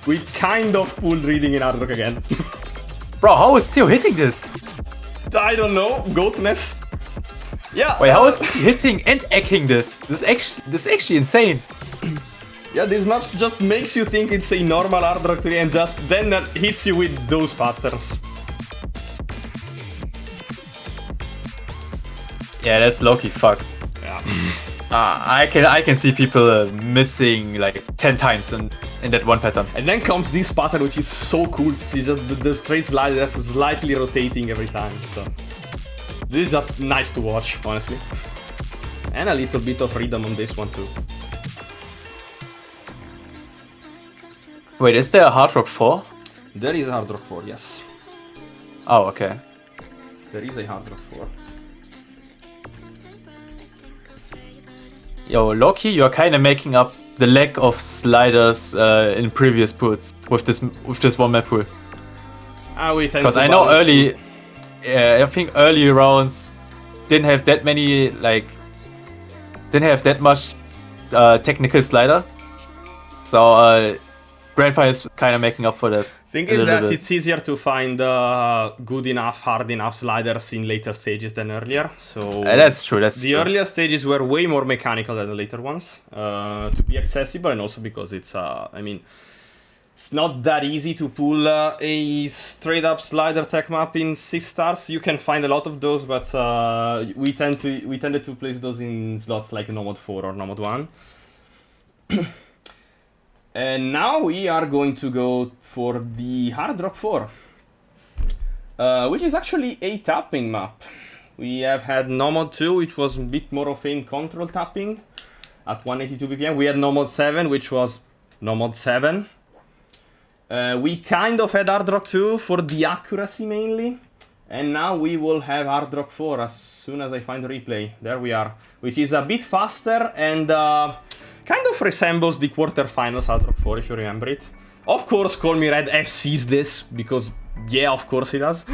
We kind of pulled reading in hard rock again. Bro, how is Theo hitting this? I don't know, goatness. Yeah. Wait, how is he hitting and ecking this? This is actually insane. Yeah, this map just makes you think it's a normal hard rock 3 and just then hits you with those patterns. Yeah, that's low-key fucked. Yeah. I can see people missing like 10 times in that one pattern. And then comes this pattern, which is so cool. It's just the straight slide that's slightly rotating every time. So this is just nice to watch, honestly. And a little bit of rhythm on this one too. Wait, is there a Hard Rock 4? There is a hard rock 4, yes. Oh, okay. There is a hard rock 4. Yo, Loki, you're kind of making up the lack of sliders in previous puts with this one Mappool. Because I know I think early rounds didn't have that many didn't have that much technical slider. So Grand Final is kind of making up for that. Thing is that it's easier to find good enough, hard enough sliders in later stages than earlier. So that's true. That's the earlier stages were way more mechanical than the later ones to be accessible, and also because it's I mean, it's not that easy to pull a straight up slider tech map in 6 stars. You can find a lot of those, but we tended to place those in slots like Nomad 4 or Nomad 1. And now we are going to go for the Hard Rock 4, which is actually a tapping map. We have had Nomad 2, which was a bit more of a control tapping at 182 BPM. We had Nomad 7, which was Nomad 7. We kind of had Hard Rock 2 for the accuracy mainly. And now we will have Hard Rock 4 as soon as I find the replay. There we are, which is a bit faster and kind of resembles the quarterfinals Hard Rock 4, if you remember it. Of course, Call Me Red FCs this, because yeah, of course it does.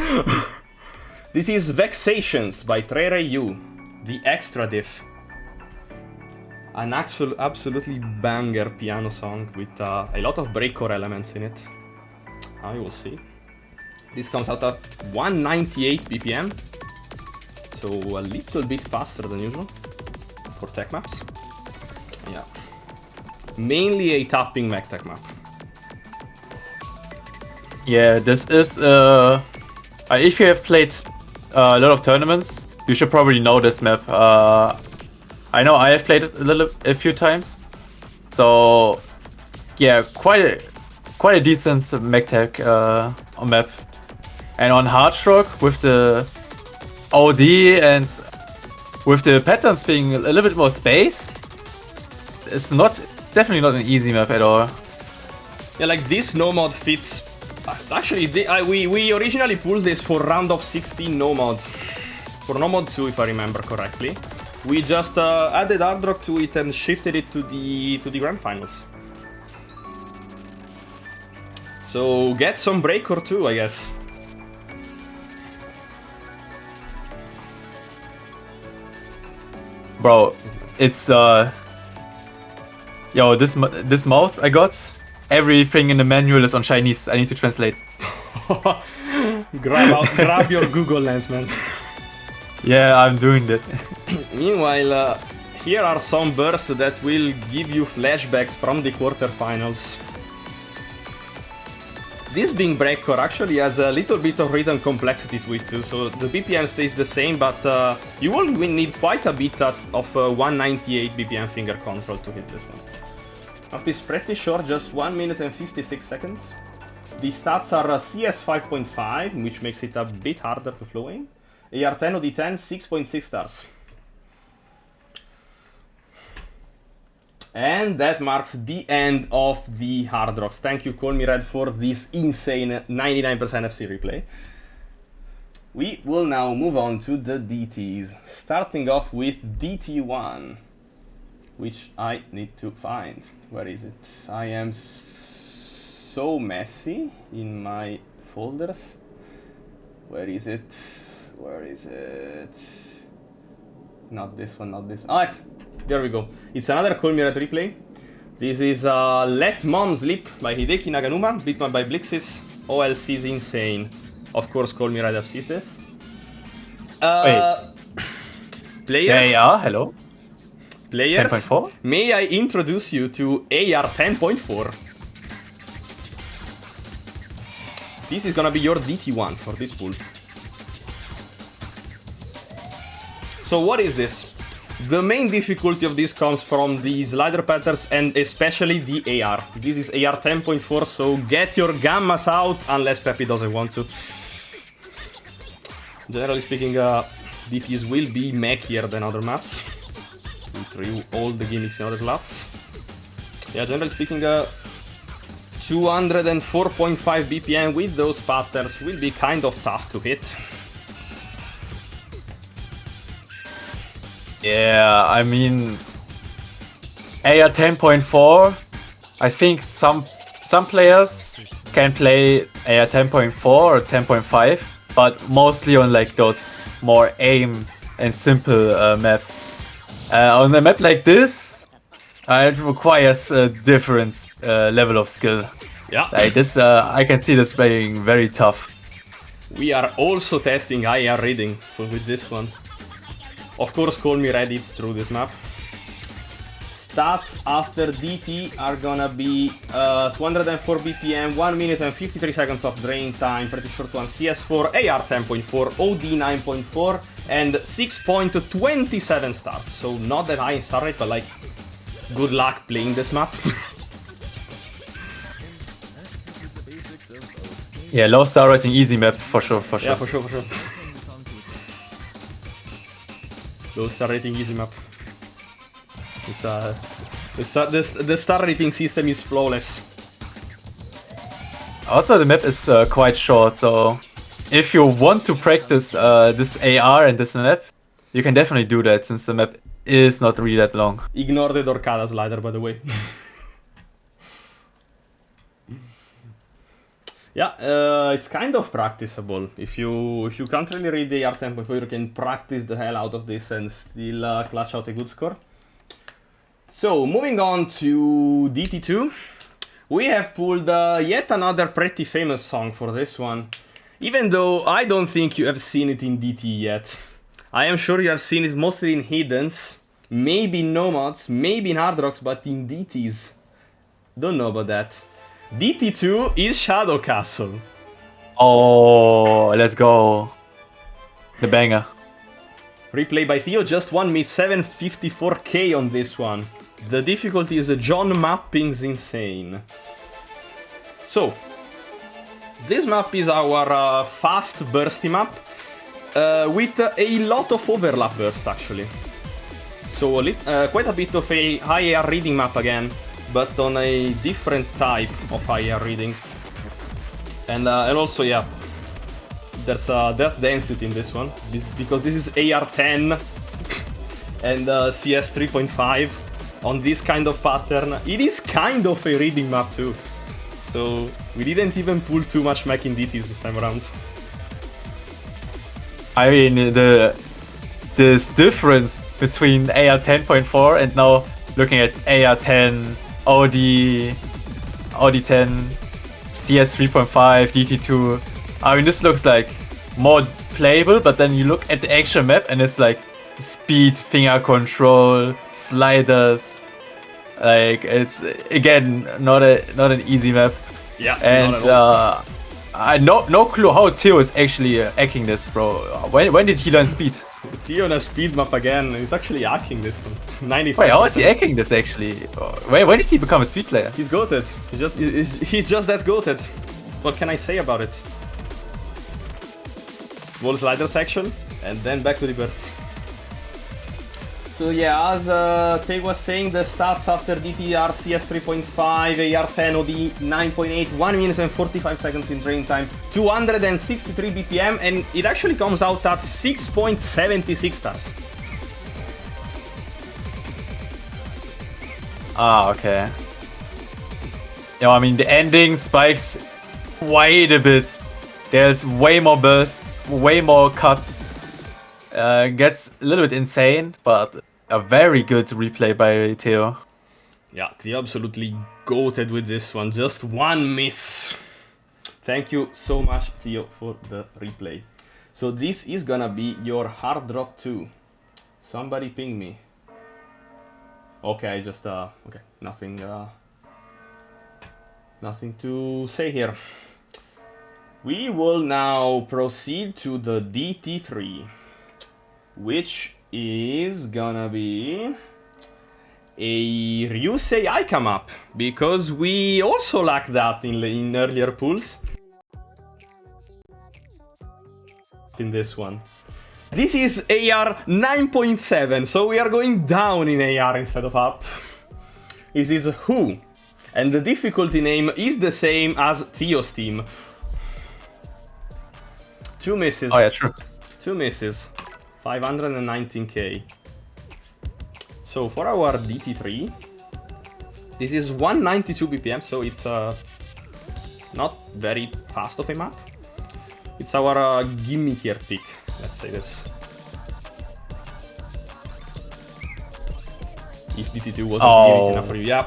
This is Vexations by Trey Yu, the extra diff. An absolutely banger piano song with a lot of breakcore elements in it. I will see. This comes out at 198 BPM, so a little bit faster than usual for tech maps. Yeah. Mainly a tapping mech tech map. Yeah, this is if you have played a lot of tournaments, you should probably know this map. I know I have played it a few times, so yeah, quite a decent mech tech map. And on Hard Rock with the OD and with the patterns being a little bit more space, it's definitely not an easy map at all. Yeah, like this Nomad fits. Actually, we originally pulled this for round of 16 Nomads. For Nomad 2, if I remember correctly. We just added Hard Rock to it and shifted it to the Grand Finals. So get some breakcore too, I guess. Bro, it's yo, this mouse I got, everything in the manual is on Chinese. I need to translate. grab your Google Lens, man. Yeah, I'm doing that. Meanwhile, here are some bursts that will give you flashbacks from the quarterfinals. This being breakcore actually has a little bit of rhythm complexity to it too, so the BPM stays the same, but you will need quite a bit of 198 BPM finger control to hit this one. Map is pretty short, just 1 minute and 56 seconds. The stats are CS 5.5, which makes it a bit harder to flow in. AR10 OD10, 6.6 stars. And that marks the end of the Hard Rocks. Thank you, Call Me Red, for this insane 99% FC replay. We will now move on to the DTs, starting off with DT1, which I need to find. Where is it? I am so messy in my folders. Where is it? Where is it? Not this one, not this. Ah, there we go. It's another Call Me Red replay. This is Let Mom Sleep by Hideki Naganuma, beaten by Blixis. OLC is insane. Of course, Call Me Red FC's this. Players. Yeah, hello. Players. 10.4? May I introduce you to AR 10.4? This is gonna be your DT1 for this pool. So what is this? The main difficulty of this comes from the slider patterns and especially the AR. This is AR 10.4, so get your gammas out unless Peppy doesn't want to. Generally speaking, DTs will be meckier than other maps. We threw all the gimmicks in other slots. Yeah, generally speaking, 204.5 BPM with those patterns will be kind of tough to hit. Yeah, I mean, AR 10.4, I think some players can play AR 10.4 or 10.5, but mostly on like those more aim and simple maps. On a map like this, it requires a different level of skill. Yeah. Like this, I can see this being very tough. We are also testing IR reading with this one. Of course, Call Me Red is through this map. Stats after DT are gonna be 204 BPM, 1 minute and 53 seconds of drain time, pretty short one, CS4, AR 10.4, OD 9.4, and 6.27 stars. So not that high in star rate, but like, good luck playing this map. Yeah, low star rating, easy map for sure, for sure. Yeah, for sure, for sure. Low star rating, easy map. The star rating system is flawless. Also, the map is quite short, so if you want to practice this AR and this map, you can definitely do that since the map is not really that long. Ignore the Dorcada slider, by the way. Yeah, it's kind of practicable. If you can't really read the AR 10.4, you can practice the hell out of this and still clutch out a good score. So, moving on to DT2, we have pulled yet another pretty famous song for this one. Even though I don't think you have seen it in DT yet. I am sure you have seen it mostly in Hiddens, maybe in Nomads, maybe in Hard Rocks, but in DTs. Don't know about that. DT2 is Shadow Castle. Oh, let's go. The banger. Replay by Theo, just won me 754k on this one. The difficulty is John mapping's insane. So, this map is our fast bursty map with a lot of overlap bursts actually. So quite a bit of a high AR reading map again, but on a different type of high AR reading. And also, yeah, there's death density in this one, because this is AR 10 and CS 3.5 on this kind of pattern. It is kind of a reading map too, so we didn't even pull too much mech in DTs this time around. I mean, this difference between AR 10.4 and now looking at AR 10, OD 10, CS 3.5, DT2. I mean, this looks like more playable, but then you look at the actual map and it's like speed, finger control, sliders. Like, it's again not an easy map. Yeah, and I no clue how Theo is actually hacking this, bro. When did he learn speed? Theo on a speed map again. He's actually hacking this one. 95%. Wait, how is he hacking this actually? When did he become a speed player? He's goated. He's just that goated. What can I say about it? Wall slider section, and then back to the bursts. So yeah, as Tay was saying, the stats after DT are CS 3.5, AR 10, OD 9.8, 1 minute and 45 seconds in drain time, 263 BPM, and it actually comes out at 6.76 stars. Ah, okay. Yeah, I mean, the ending spikes quite a bit. There's way more bursts, way more cuts. Gets a little bit insane, but a very good replay by Theo. Yeah, Theo absolutely goated with this one. Just one miss. Thank you so much, Theo, for the replay. So this is gonna be your hard drop 2. Somebody ping me. Okay, just okay, nothing to say here. We will now proceed to the DT3, which is gonna be a Ryusei Aika map, because we also lack that in earlier pools. In this one. This is AR 9.7, so we are going down in AR instead of up. This is Who, and the difficulty name is the same as Theo's team. 2 misses. Oh yeah, true. 2 misses. 519k. So for our DT3, this is 192 BPM, so it's not very fast of a map. It's our gimmickier pick, let's say this. If DT2 wasn't gimmick enough for you, yeah.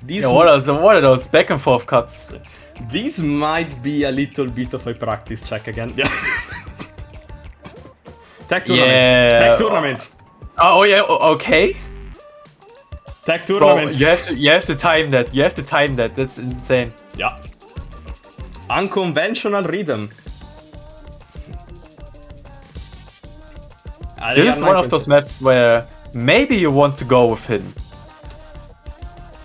Yeah, what are those back and forth cuts? This might be a little bit of a practice check again. Yeah. Tech tournament. Yeah. Tech tournament. Oh yeah, okay. Tech Bro, tournament. you have to time that. You have to time that. That's insane. Yeah. Unconventional rhythm. This is one of those maps where maybe you want to go with hidden.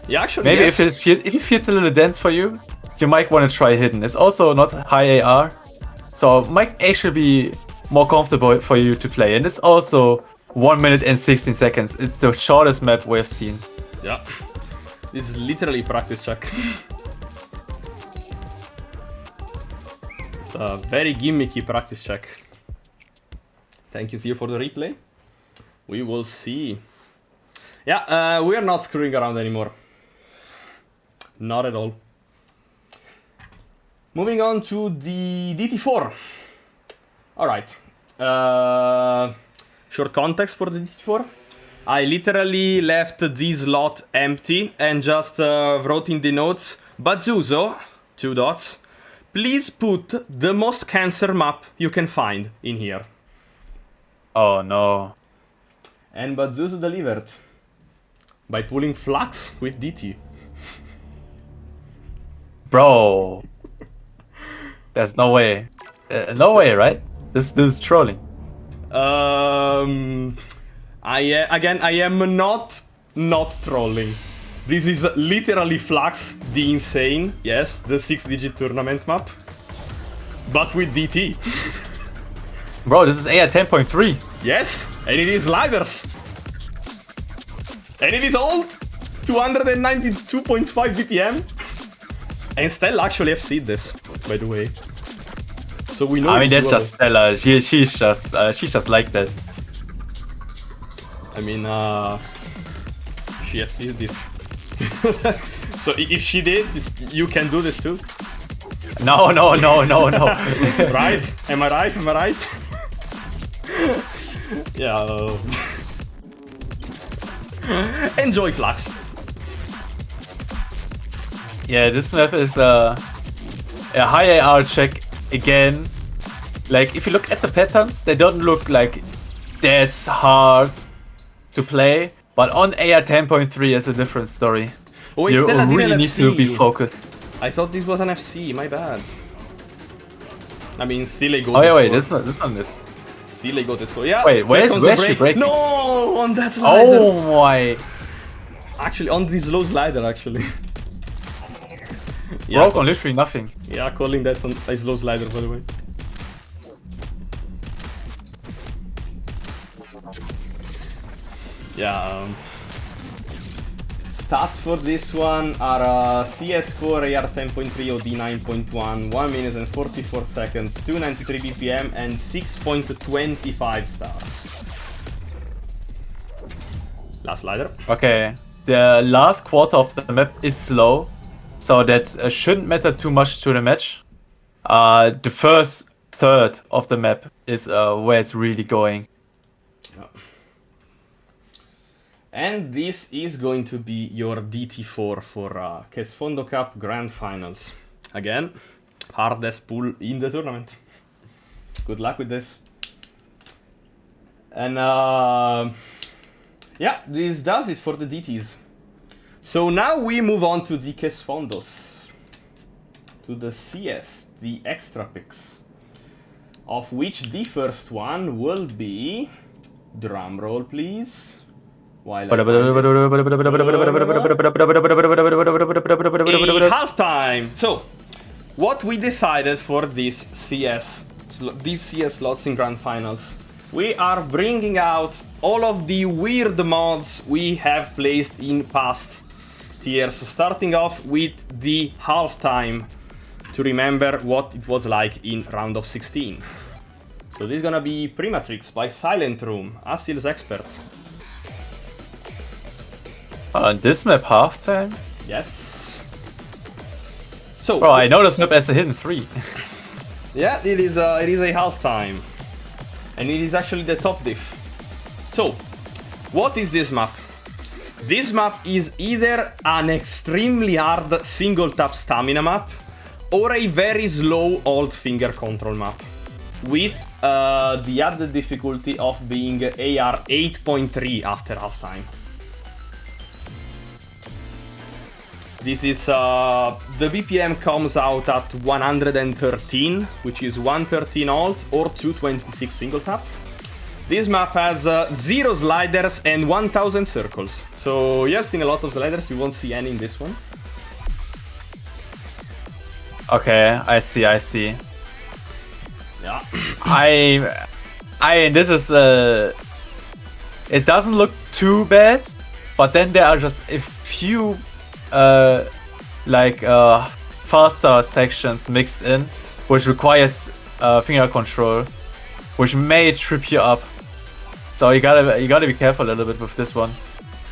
Yeah, actually, Maybe yes. if it feels a little dense for you, you might want to try hidden. It's also not high AR, so it might actually be more comfortable for you to play. And it's also 1 minute and 16 seconds. It's the shortest map we have seen. Yeah. This is literally practice check. It's a very gimmicky practice check. Thank you, Theo, for the replay. We will see. Yeah, we are not screwing around anymore. Not at all. Moving on to the DT4. Alright. Short context for the DT4. I literally left this lot empty and just wrote in the notes, Bazzuzo, 2 dots, please put the most cancer map you can find in here. Oh no. And Bazzuzo delivered by pulling Flux with DT. Bro. There's no way. No way, right? This is trolling. I am not trolling. This is literally Flux, the insane, yes, the 6-digit tournament map, but with DT. Bro, this is AR 10.3. Yes, and it is sliders. And it is old, 292.5 BPM. And Stella actually FC'd this, by the way. So we know. I mean, this that's well. just Stella. She's just like that. I mean, she FC'd this. So if she did, you can do this too. No. Right? Am I right? Yeah. Enjoy Flux. Yeah, this map is a high AR check again. Like, if you look at the patterns, they don't look like that's hard to play. But on AR 10.3 is a different story. Oh, wait, You Stella didn't really need to be FC. focused. I thought this was an FC, my bad. I mean, still a goal. Oh yeah, wait, this one is. Still a goal to score. Yeah. Wait, where's there comes the she break. breaking? No, on that slider. Oh my! Actually, on this low slider, actually. Broke on literally nothing. Yeah, calling that on a slow slider, by the way. Yeah. Stats for this one are CS4 AR 10.3 OD 9.1, 1 minute and 44 seconds, 293 BPM and 6.25 stars. Last slider. Okay, the last quarter of the map is slow, so that shouldn't matter too much to the match. The first third of the map is where it's really going. Yeah. And this is going to be your DT4 for Sfondo Cup Grand Finals. Again, hardest pool in the tournament. Good luck with this. And yeah, this does it for the DTs. So now we move on to the Sfondos. To the CS, the extra picks. Of which the first one will be... Drum roll, please. While I find it. Halftime. So, what we decided for this CS slots in Grand Finals, we are bringing out all of the weird mods we have placed in past tiers, starting off with the halftime to remember what it was like in round of 16. So this is gonna be Primatrix by Silent Room, Asil's expert. On this map halftime? Yes. So, Bro, I know this map as a hidden 3. yeah, it is a halftime. And it is actually the top diff. So, what is this map? This map is either an extremely hard single tap stamina map or a very slow alt finger control map with the added difficulty of being AR 8.3 after halftime. This is, the BPM comes out at 113, which is 113 alt or 226 single tap. This map has 0 sliders and 1000 circles. So you have seen a lot of sliders, you won't see any in this one. Okay, I see. Yeah. This is, it doesn't look too bad, but then there are just a few faster sections mixed in, which requires finger control, which may trip you up. So you gotta be careful a little bit with this one.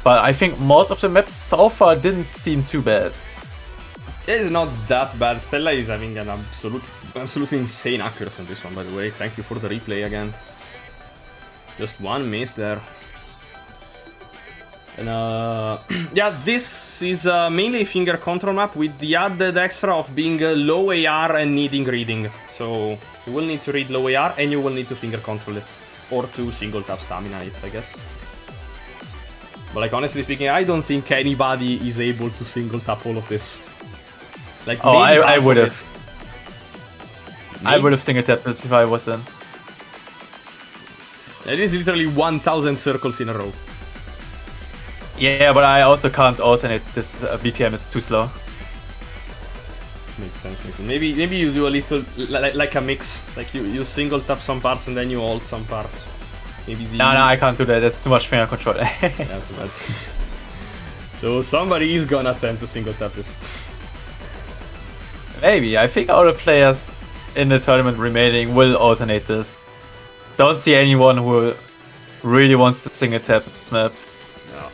But I think most of the maps so far didn't seem too bad. It is not that bad. Stella is having an absolutely insane accuracy on this one, by the way. Thank you for the replay again. Just one miss there. And yeah, this is mainly a finger control map with the added extra of being low AR and needing reading. So you will need to read low AR and you will need to finger control it. Or to single tap stamina it, I guess. But like honestly speaking, I don't think anybody is able to single tap all of this. Like I would have. I would have single tapped this if I was in. It is literally 1000 circles in a row. Yeah, but I also can't alternate. This BPM is too slow. Makes sense. Maybe you do a little like a mix. Like you single tap some parts and then you alt some parts. Maybe the... No, I can't do that. That's too much finger control. Yeah, too bad. So somebody is gonna attempt to single tap this. Maybe. I think all the players in the tournament remaining will alternate this. Don't see anyone who really wants to single tap this map. No.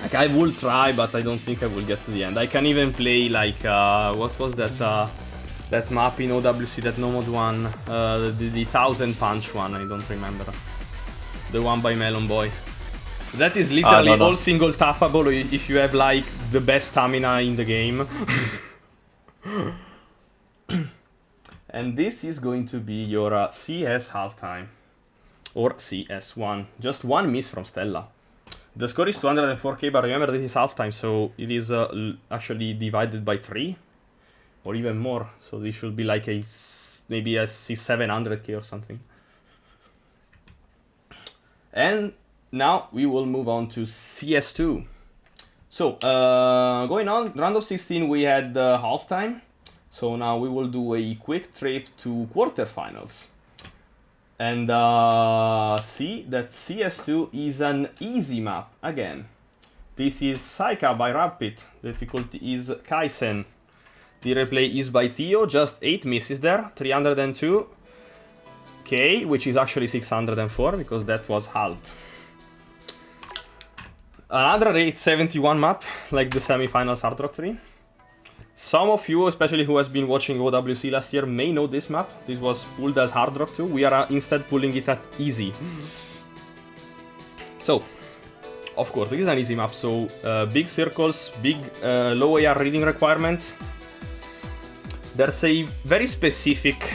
Like I will try, but I don't think I will get to the end. I can even play like what was that map in OWC, that Nomad one, the 1000 punch one. I don't remember. The one by Melon Boy. That is literally all single tappable if you have like the best stamina in the game. And this is going to be your CS halftime. Or CS1. Just one miss from Stella. The score is 204k, but remember this is halftime, so it is actually divided by 3. Or even more. So this should be like maybe a 700k or something. And now we will move on to CS2. So, going on, round of 16 we had halftime. So now we will do a quick trip to quarterfinals. And see that CS2 is an easy map again. This is Saika by Rapid. Difficulty is Kaisen. The replay is by Theo. Just 8 misses there. 302. K, which is actually 604 because that was halved. Another 871 map, like the semifinals Hard Rock 3. Some of you, especially who has been watching OWC last year, may know this map. This was pulled as Hard Rock 2. We are instead pulling it at easy. So, of course, this is an easy map. So, big circles, big low AR reading requirement. There's a very specific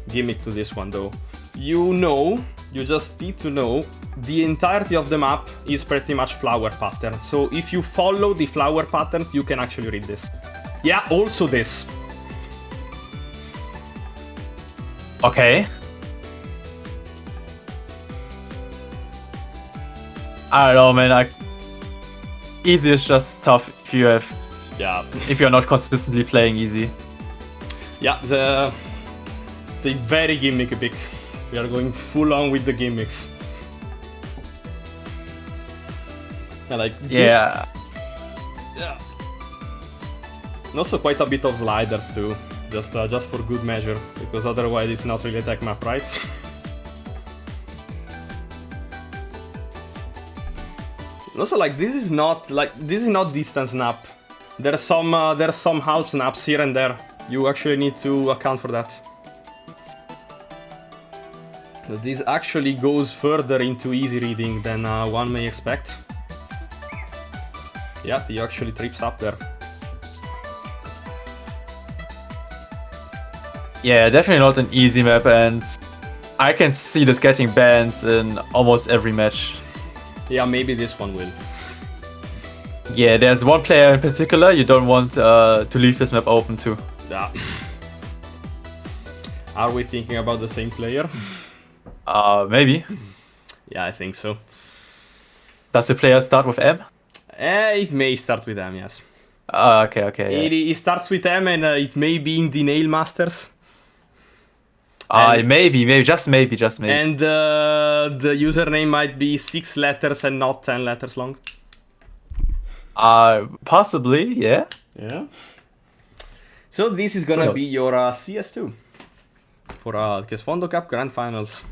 gimmick to this one though. You just need to know the entirety of the map is pretty much flower pattern. So if you follow the flower pattern, you can actually read this. Yeah, also this. Okay. I don't know, man. Easy is just tough if you have. Yeah. If you're not consistently playing easy. Yeah, the very gimmicky pick. We are going full on with the gimmicks. Yeah, like this. Yeah. Yeah. And also quite a bit of sliders too, just for good measure, because otherwise it's not really a tech map, right? Also, like this is not distance snap. There's some half snaps here and there. You actually need to account for that. This actually goes further into easy reading than one may expect. Yeah, he actually trips up there. Yeah, definitely not an easy map, and I can see this getting banned in almost every match. Yeah, maybe this one will. Yeah, there's one player in particular you don't want to leave this map open to. Yeah. Are we thinking about the same player? Maybe. Yeah, I think so. Does the player start with M? It may start with M, yes. Okay, yeah. It starts with M and it may be in the Nail Masters. Maybe, just maybe. And the username might be 6 letters and not 10 letters long. Possibly, yeah. Yeah. So this is gonna be your CS2 for Sfondo Cup Grand Finals.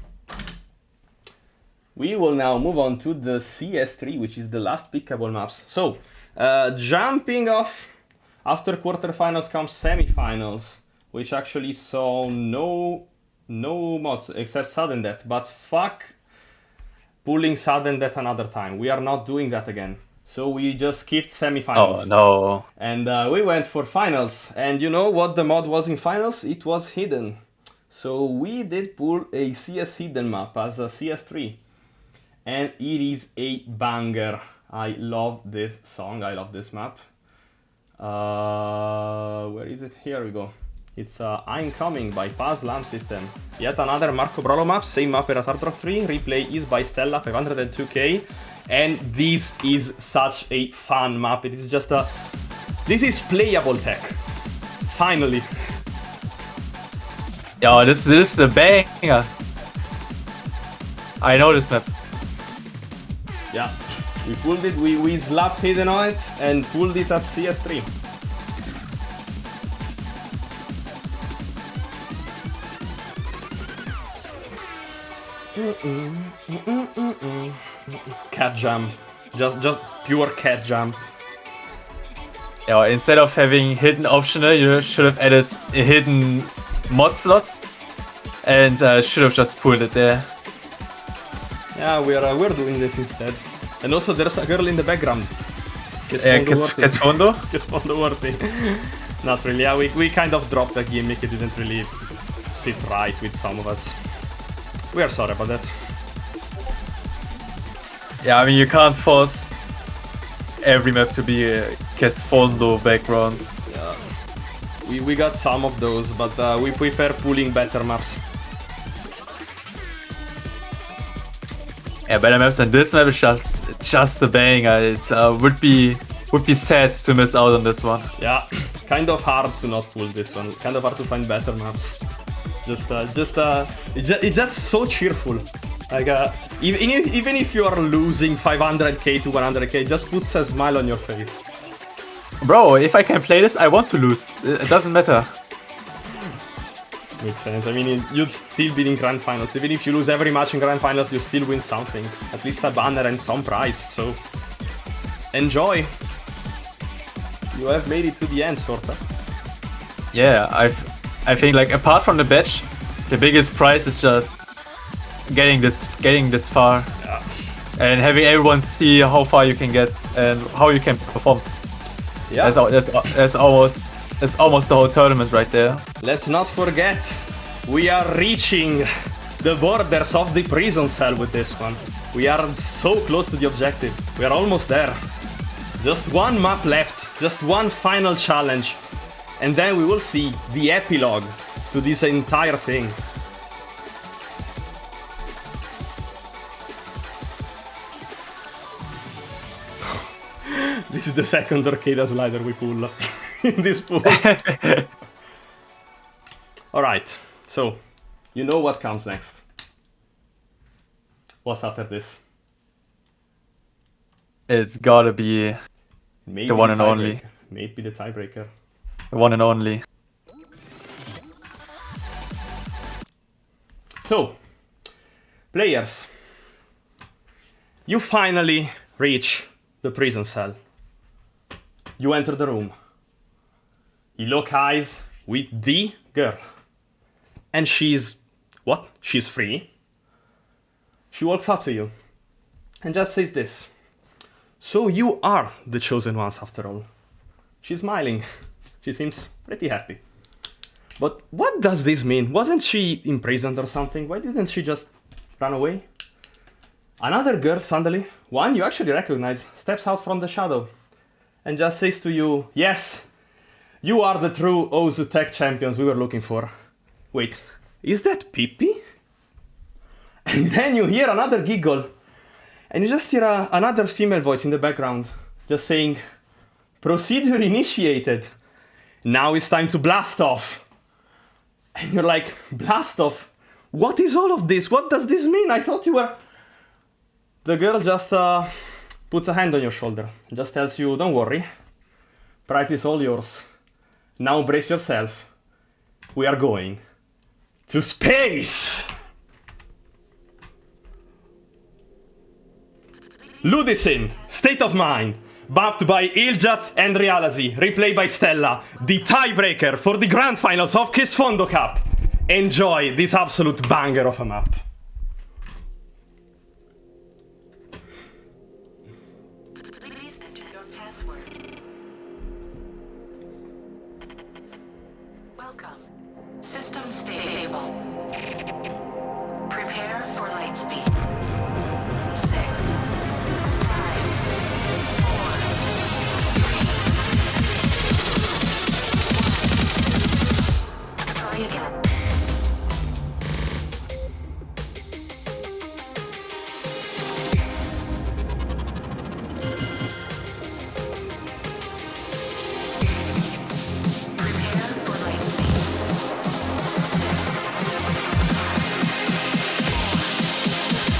We will now move on to the CS3, which is the last pickable maps. So, jumping off, after quarterfinals comes semifinals, which actually saw no mods except sudden death. But fuck pulling sudden death another time. We are not doing that again. So we just skipped semifinals. Oh no. And we went for finals. And you know what the mod was in finals? It was hidden. So we did pull a CS hidden map as a CS3. And it is a banger. I love this song. I love this map. Where is it? Here we go. It's I'm Coming by Paz Lamp System. Yet another Marco Brolo map. Same map as Hard Rock 3. Replay is by Stella 502K. And this is such a fun map. It is just a... This is playable tech. Finally. Yo, this is a banger. I know this map. Yeah, we pulled it, we slapped hidden on it and pulled it at CS3. Cat jam. Just pure cat jam. Yeah, instead of having hidden optional, you should have added a hidden mod slots and should have just pulled it there. Yeah, we're doing this instead. And also there's a girl in the background. Sfondo? Sfondo worthy. Not really. Yeah, we kind of dropped the gimmick. It didn't really sit right with some of us. We are sorry about that. Yeah, I mean, you can't force every map to be a Sfondo background. Yeah. We got some of those, but we prefer pulling better maps. Yeah, better maps than this map is just a banger. It would be sad to miss out on this one. Yeah, kind of hard to not pull this one. Kind of hard to find better maps. It's just so cheerful. Like, even if you are losing 500k to 100k, just puts a smile on your face. Bro, if I can play this, I want to lose. It doesn't matter. Makes sense. I mean, you'd still be in grand finals. Even if you lose every match in grand finals, you still win something. At least a banner and some prize. So, enjoy. You have made it to the end, sorta. Yeah, I think like apart from the badge, the biggest prize is just getting this far, Yeah. and having everyone see how far you can get and how you can perform. Yeah. That's almost the whole tournament right there. Let's not forget, we are reaching the borders of the prison cell with this one. We are so close to the objective. We are almost there. Just one map left, just one final challenge, and then we will see the epilogue to this entire thing. This is the second arcade slider we pull in this pool. Alright, so you know what comes next. What's after this? It's gotta be Maybe the one and only. tiebreaker. Maybe the tiebreaker. The one and only. So, players, you finally reach the prison cell. You enter the room. You lock eyes with the girl. And she's... what? She's free. She walks up to you and just says this. So you are the chosen ones after all. She's smiling. She seems pretty happy. But what does this mean? Wasn't she imprisoned or something? Why didn't she just run away? Another girl suddenly, one you actually recognize, steps out from the shadow and just says to you, yes, you are the true Ozu Tech champions we were looking for. Wait, is that Pippi? And then you hear another giggle and you just hear another female voice in the background just saying, procedure initiated. Now it's time to blast off. And you're like, blast off? What is all of this? What does this mean? I thought you were... The girl just puts a hand on your shoulder, just tells you, don't worry, prize is all yours. Now brace yourself. We are going to space! Ludisim, State of Mind, bumped by Iljats and Realazi, replayed by Stella, the tiebreaker for the grand finals of Sfondo Cup. Enjoy this absolute banger of a map. Please enter your password. Welcome. System stable. Prepare for light speed. 6, 5, 4, 3, 2, 1. Try again. Prepare for light speed. 6, 5, 4,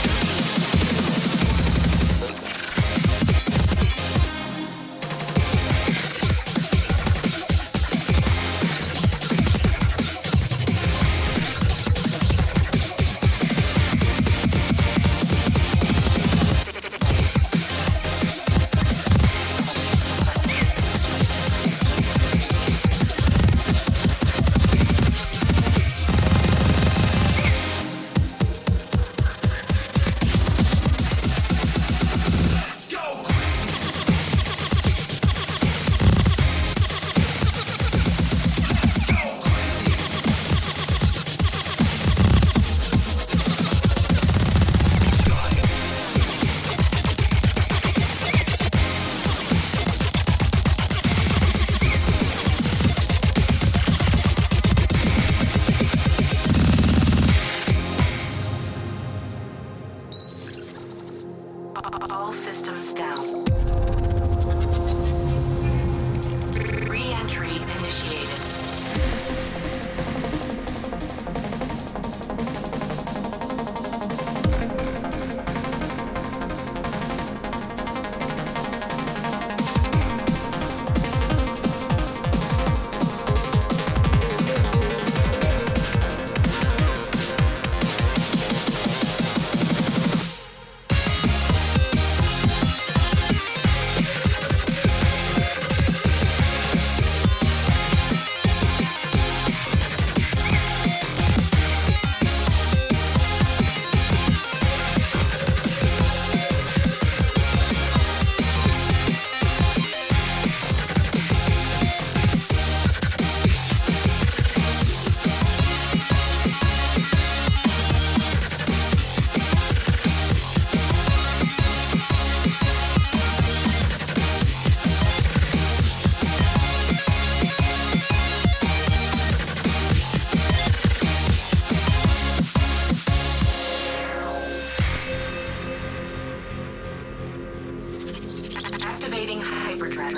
Activating hyperdrive.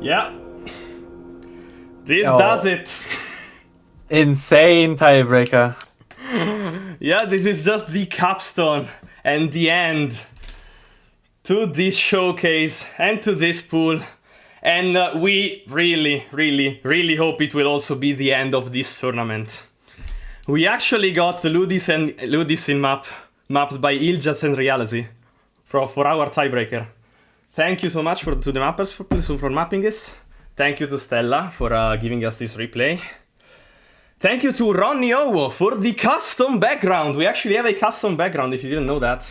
Yeah. This Oh. does it. Insane tiebreaker. Yeah, this is just the capstone and the end to this showcase and to this pool. And we really hope it will also be the end of this tournament. We actually got Ludis in mapped by Iljas and Reality for our tiebreaker. Thank you so much to the mappers for mapping this. Thank you to Stella for giving us this replay. Thank you to Ronnie Owo for the custom background. We actually have a custom background if you didn't know that.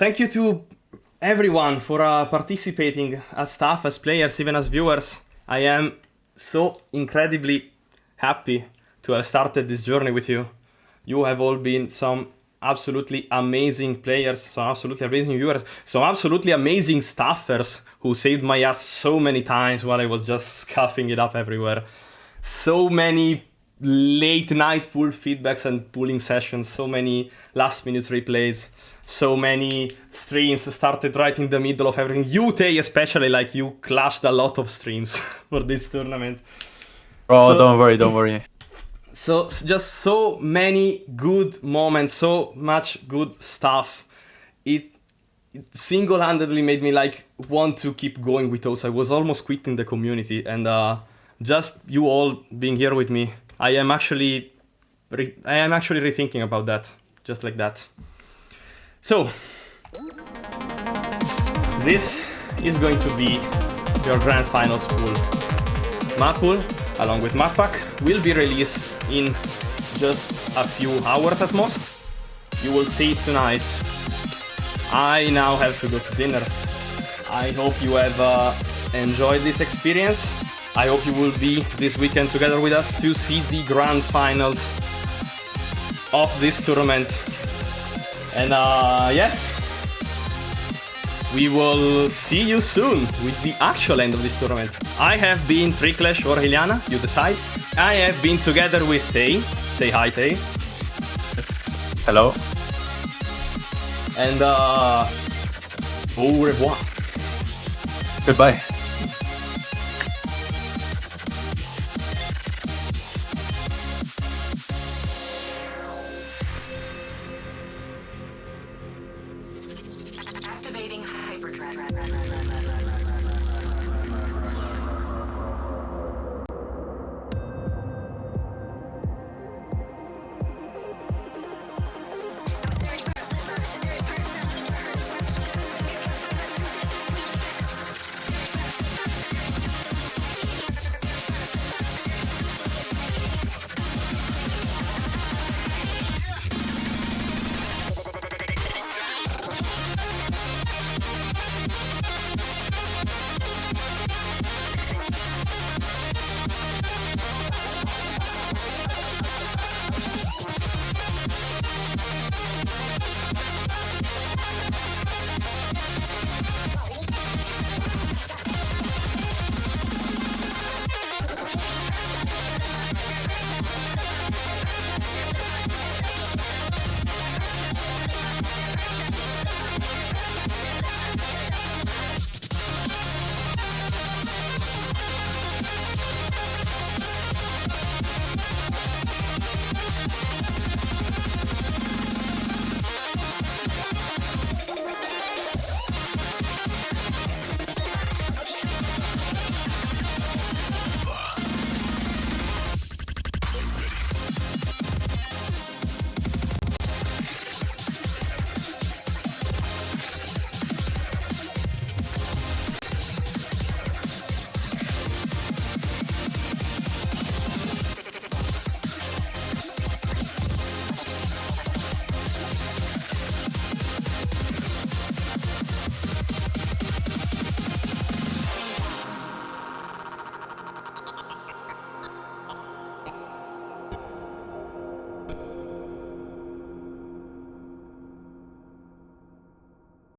Thank you to everyone for participating as staff, as players, even as viewers. I am so incredibly happy to have started this journey with you. You have all been some absolutely amazing players, some absolutely amazing viewers, some absolutely amazing staffers who saved my ass so many times while I was just scuffing it up everywhere. So many late night pool feedbacks and pooling sessions, so many last minute replays, so many streams started right in the middle of everything. You, Tay, especially, like you clashed a lot of streams for this tournament. Bro, don't worry. So just so many good moments, so much good stuff. It single-handedly made me like want to keep going with those. I was almost quitting the community, and just you all being here with me, I am actually rethinking about that, just like that. So this is going to be your grand finals pool. Mappool, along with Mappack, will be released in just a few hours at most. You will see it tonight. I now have to go to dinner. I hope you have enjoyed this experience. I hope you will be this weekend together with us to see the grand finals of this tournament. And yes, we will see you soon with the actual end of this tournament. I have been Tricklash or Hiliana, you decide. I have been together with Tay. Say hi, Tay. Hello. And au revoir. Goodbye.